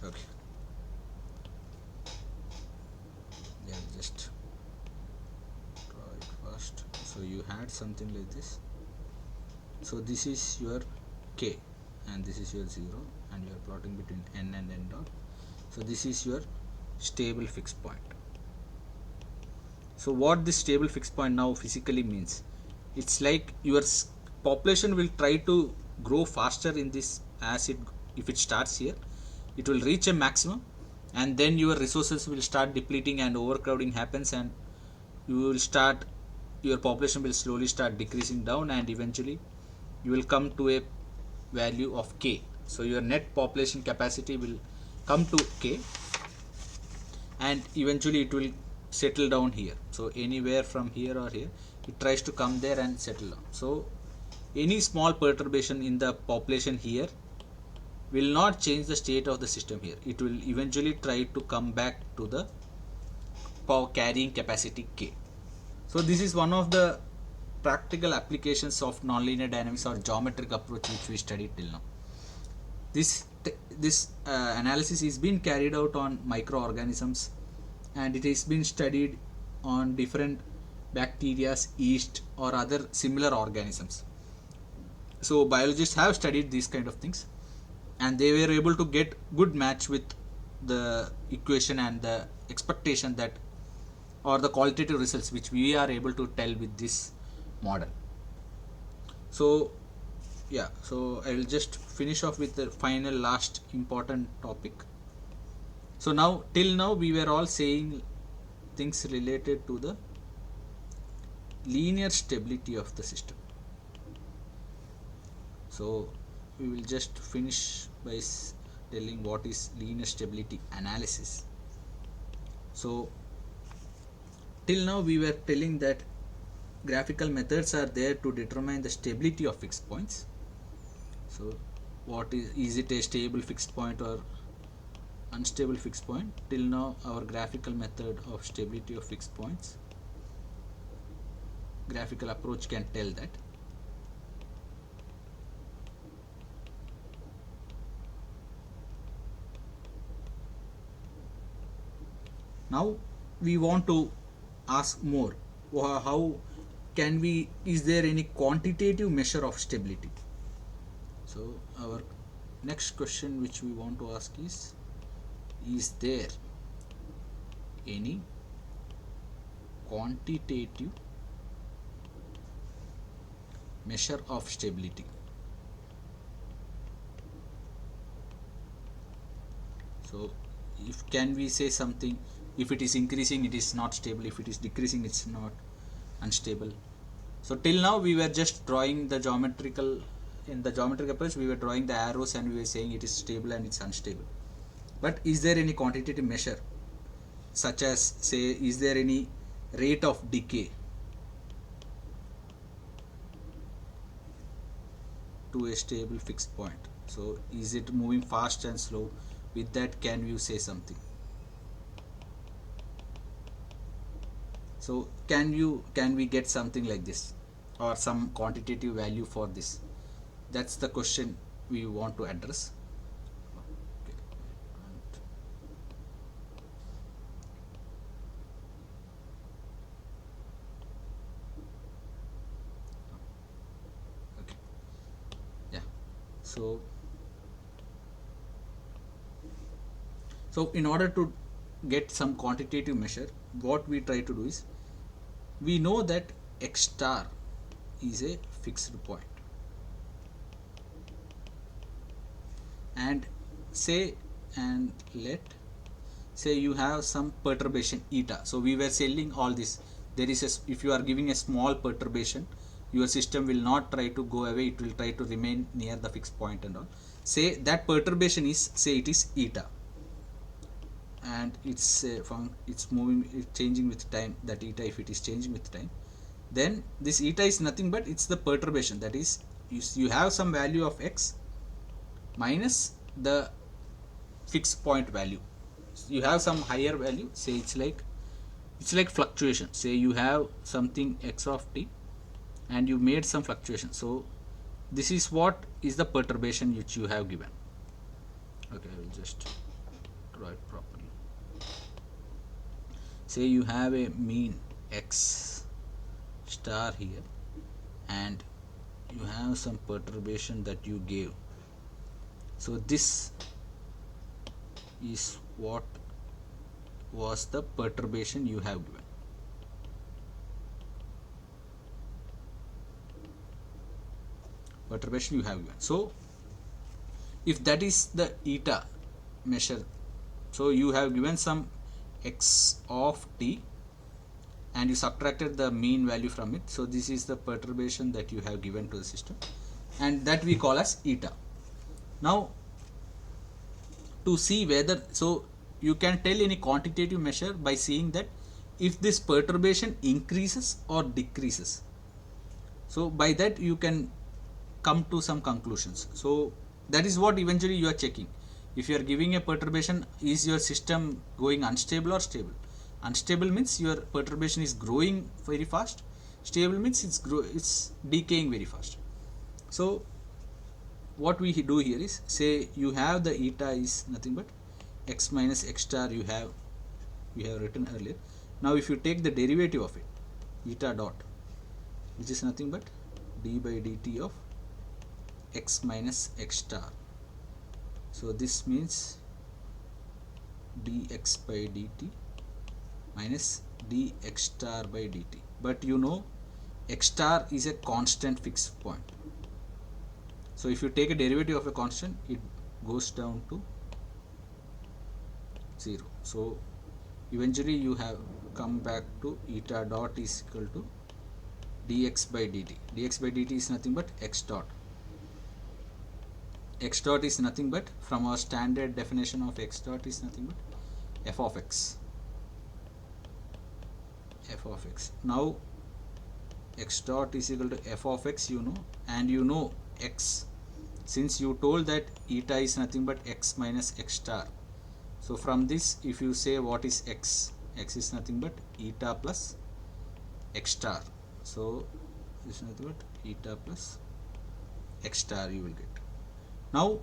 Okay, yeah, just draw it first. So you had something like this. So this is your k and this is your 0, and you are plotting between n and n dot. So this is your stable fixed point. So what this stable fixed point now physically means, it's like your population will try to grow faster in this, as it, if it starts here, it will reach a maximum, and then your resources will start depleting and overcrowding happens, and you will start, your population will slowly start decreasing down, and eventually you will come to a value of k. So your net population capacity will come to k, and eventually it will settle down here. So anywhere from here or here, it tries to come there and settle down. So any small perturbation in the population here will not change the state of the system here. It will eventually try to come back to the power carrying capacity k. So this is one of the practical applications of nonlinear dynamics or geometric approach which we studied till now. This analysis is being carried out on microorganisms, and it has been studied on different bacteria, yeast, or other similar organisms. So biologists have studied these kind of things, and they were able to get good match with the equation and the expectation that, or the qualitative results which we are able to tell with this model. So yeah, so I will just finish off with the final last important topic. So now, till now we were all saying things related to the linear stability of the system. So we will just finish by telling what is linear stability analysis. So till now we were telling that graphical methods are there to determine the stability of fixed points. So what is it a stable fixed point or unstable fixed point? Till now our graphical method of stability of fixed points, graphical approach can tell that. Now we want to ask more, how can we, is there any quantitative measure of stability? So our next question which we want to ask is there any quantitative measure of stability? So if can we say something, if it is increasing it is not stable, if it is decreasing it's not unstable. So till now we were just drawing the geometrical, in the geometric approach we were drawing the arrows and we were saying it is stable and it's unstable. But is there any quantitative measure, such as, say, is there any rate of decay to a stable fixed point? So is it moving fast and slow? With that, can you say something? So can we get something like this, or some quantitative value for this? That's the question we want to address. Okay. Yeah. So in order to get some quantitative measure, what we try to do is, we know that x star is a fixed point, and let say you have some perturbation eta. So we were selling all this, there is a, if you are giving a small perturbation, your system will not try to go away, it will try to remain near the fixed point and all. Say that perturbation is, say it is eta, and it's moving, it's changing with time, that eta, if it is changing with time, then this eta is nothing but it's the perturbation, that is you have some value of x minus the fixed point value. You have some higher value, say it's like fluctuation, say you have something x of t and you made some fluctuation, so this is what is the perturbation which you have given. Okay, I will just draw it properly. Say you have a mean x star here, and you have some perturbation that you gave. So this is what was the perturbation you have given. Perturbation you have given. So if that is the eta measure, so you have given some x of t and you subtracted the mean value from it, so this is the perturbation that you have given to the system, and that we call as eta. Now to see whether, so you can tell any quantitative measure by seeing that if this perturbation increases or decreases. So by that you can come to some conclusions. So that is what eventually you are checking. If you are giving a perturbation, is your system going unstable or stable? Unstable means your perturbation is growing very fast. Stable means it's decaying very fast. So what we do here is, say you have the eta is nothing but x minus x star we have written earlier. Now if you take the derivative of it, eta dot, which is nothing but d by dt of x minus x star. So this means dx by dt minus dx star by dt. But you know x star is a constant fixed point. So if you take a derivative of a constant, it goes down to 0. So eventually you have come back to eta dot is equal to dx by dt. Dx by dt is nothing but x dot. X dot is nothing but, from our standard definition of x dot, is nothing but f of x. F of x. Now x dot is equal to f of x, you know, and you know x, since you told that eta is nothing but x minus x star. So from this, if you say what is x, x is nothing but eta plus x star. So this is nothing but eta plus x star you will get. Now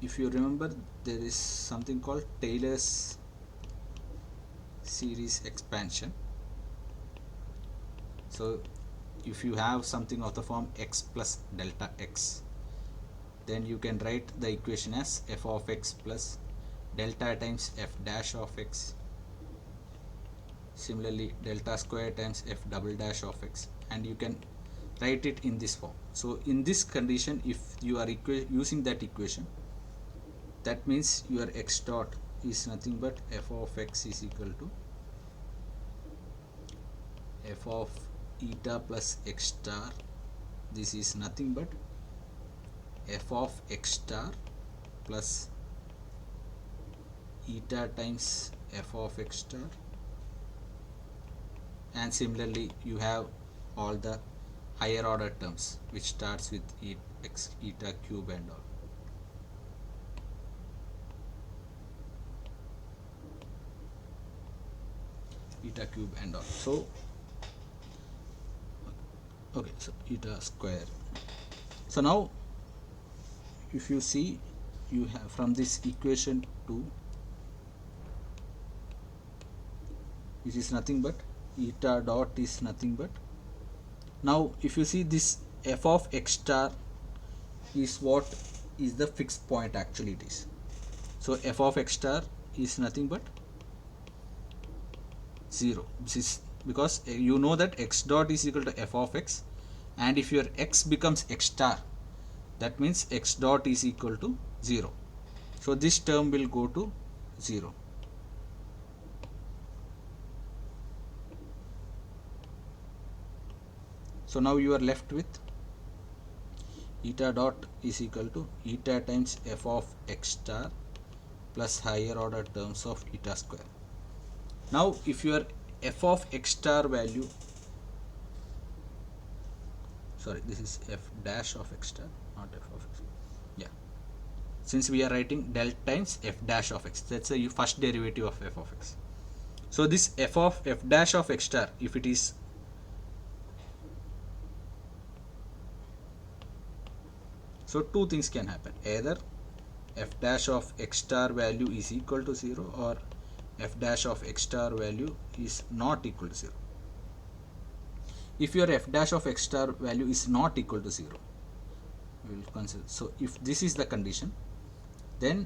if you remember, there is something called Taylor's series expansion. So if you have something of the form x plus delta x, then you can write the equation as f of x plus delta times f dash of x. Similarly, delta square times f double dash of x, and you can write it in this form. So in this condition, if you are using that equation, that means your x dot is nothing but f of x is equal to f of eta plus x star. This is nothing but f of x star plus eta times f of x star, and similarly you have all the higher order terms which starts with x eta cube and all. Eta cube and all. So okay, so eta square. So now if you see, you have from this equation 2, which is nothing but eta dot is nothing but, now if you see this f of x star is what is the fixed point, actually it is. So f of x star is nothing but 0. This is because you know that x dot is equal to f of x, and if your x becomes x star, that means x dot is equal to 0. So this term will go to 0. So now you are left with eta dot is equal to eta times f of x star plus higher order terms of eta square. Now if your f of x star value, sorry, this is f dash of x star, not f of x, yeah, since we are writing del times f dash of x, that's the first derivative of f of x. So this f of f dash of x star, if it is, so two things can happen. Either f dash of x star value is equal to 0 or f dash of x star value is not equal to 0. If your f dash of x star value is not equal to 0, we will consider. So if this is the condition, then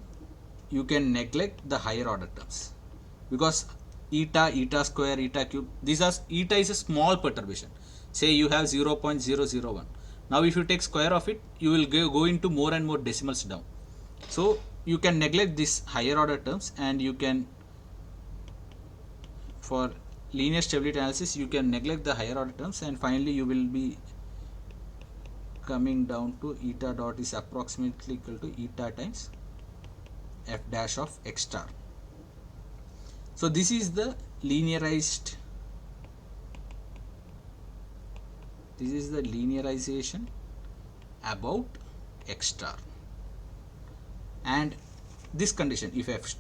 you can neglect the higher order terms, because eta, eta square, eta cube, these are, eta is a small perturbation. Say you have 0.001. Now if you take square of it, you will go into more and more decimals down. So you can neglect this higher order terms, and you can, for linear stability analysis, you can neglect the higher order terms, and finally you will be coming down to eta dot is approximately equal to eta times f dash of x star. So this is the linearized, this is the linearization about x star. And this condition, if f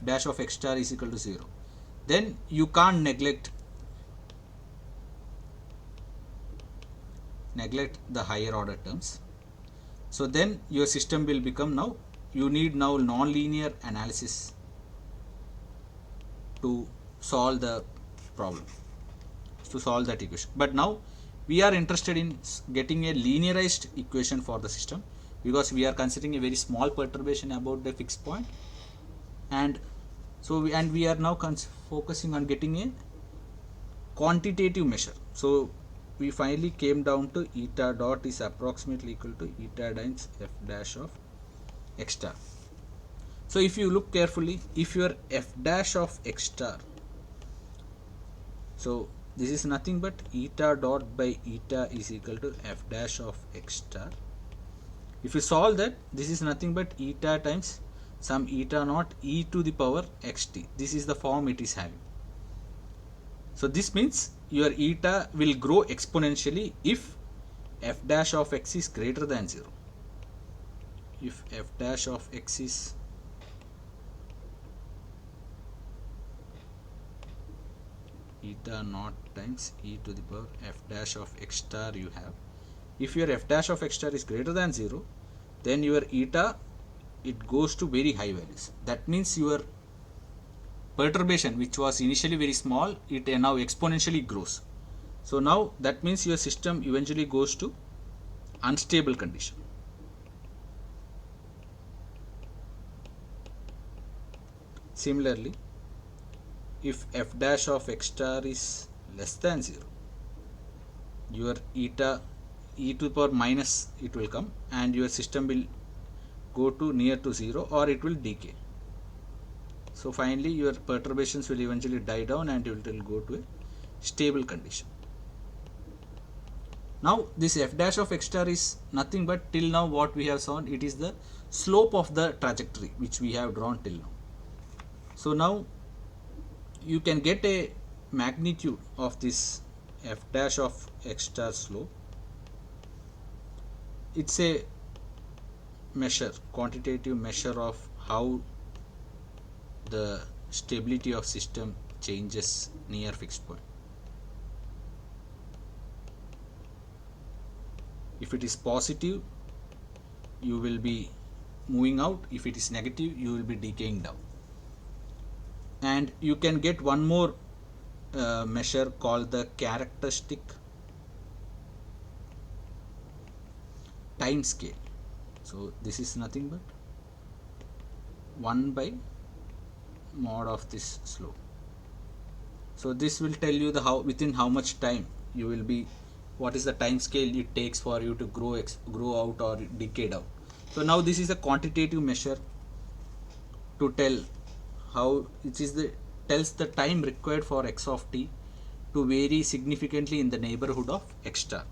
dash of x star is equal to 0, then you can't neglect the higher order terms. So then your system will become, now you need now nonlinear analysis to solve the problem, to solve that equation. But now we are interested in getting a linearized equation for the system, because we are considering a very small perturbation about the fixed point, and so we are now focusing on getting a quantitative measure. So we finally came down to eta dot is approximately equal to eta times f dash of x star. So if you look carefully, if your f dash of x star, so this is nothing but eta dot by eta is equal to f dash of x star. If you solve that, this is nothing but eta times some eta naught e to the power xt. This is the form it is having. So this means your eta will grow exponentially if f dash of x is greater than 0. If f dash of x is eta naught times e to the power f dash of x star you have. If your f dash of x star is greater than 0, then your eta, it goes to very high values. That means your perturbation, which was initially very small, it now exponentially grows. So now that means your system eventually goes to unstable condition. Similarly, if f dash of x star is less than 0, your eta e to the power minus it will come, and your system will go to near to 0, or it will decay. So finally your perturbations will eventually die down, and it will go to a stable condition. Now this f dash of x star is nothing but, till now what we have shown, it is the slope of the trajectory which we have drawn till now. So now you can get a magnitude of this f dash of x star slope. It's a measure, quantitative measure of how the stability of system changes near fixed point. If it is positive, you will be moving out. If it is negative, you will be decaying down. And you can get one more measure called the characteristic time scale. So this is nothing but 1 by mod of this slope. So this will tell you the within how much time you will be, what is the time scale it takes for you to grow out or decay out. So now this is a quantitative measure to tell how it is tells the time required for x of t to vary significantly in the neighborhood of x star.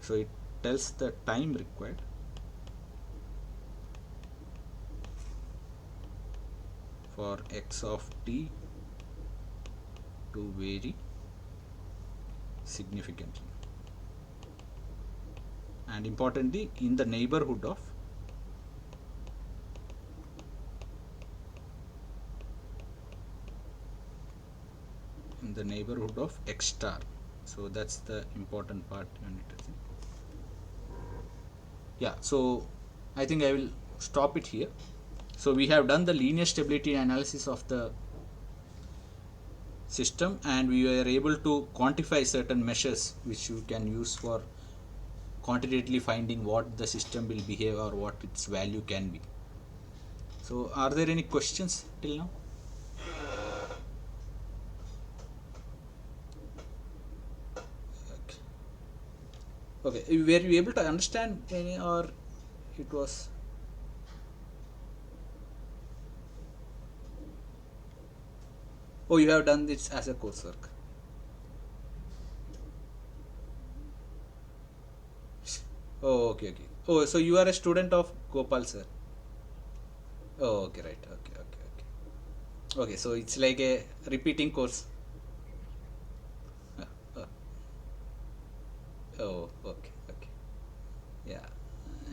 So it tells the time required for x of t to vary significantly, and importantly in the neighborhood of x star. So that's the important part you need to think. Yeah, so I think I will stop it here. So we have done the linear stability analysis of the system, and we were able to quantify certain measures which you can use for quantitatively finding what the system will behave or what its value can be. So are there any questions till now? Okay, were you able to understand any, or it was? Oh, you have done this as a coursework. Oh, okay, okay. Oh, so you are a student of Gopal sir. Oh, okay, right. Okay, okay, okay. Okay, so it's like a repeating course. Uh, uh, oh, okay, okay. Yeah.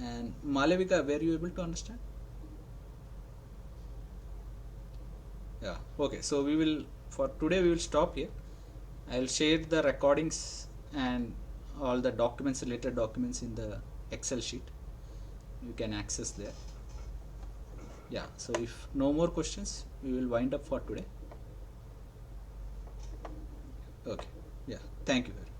And Malavika, were you able to understand? Yeah. Okay, so we will, for today we will stop here. I will share the recordings and all the documents, related documents in the Excel sheet. You can access there. Yeah, so if no more questions, we will wind up for today. Okay. Yeah. Thank you very much.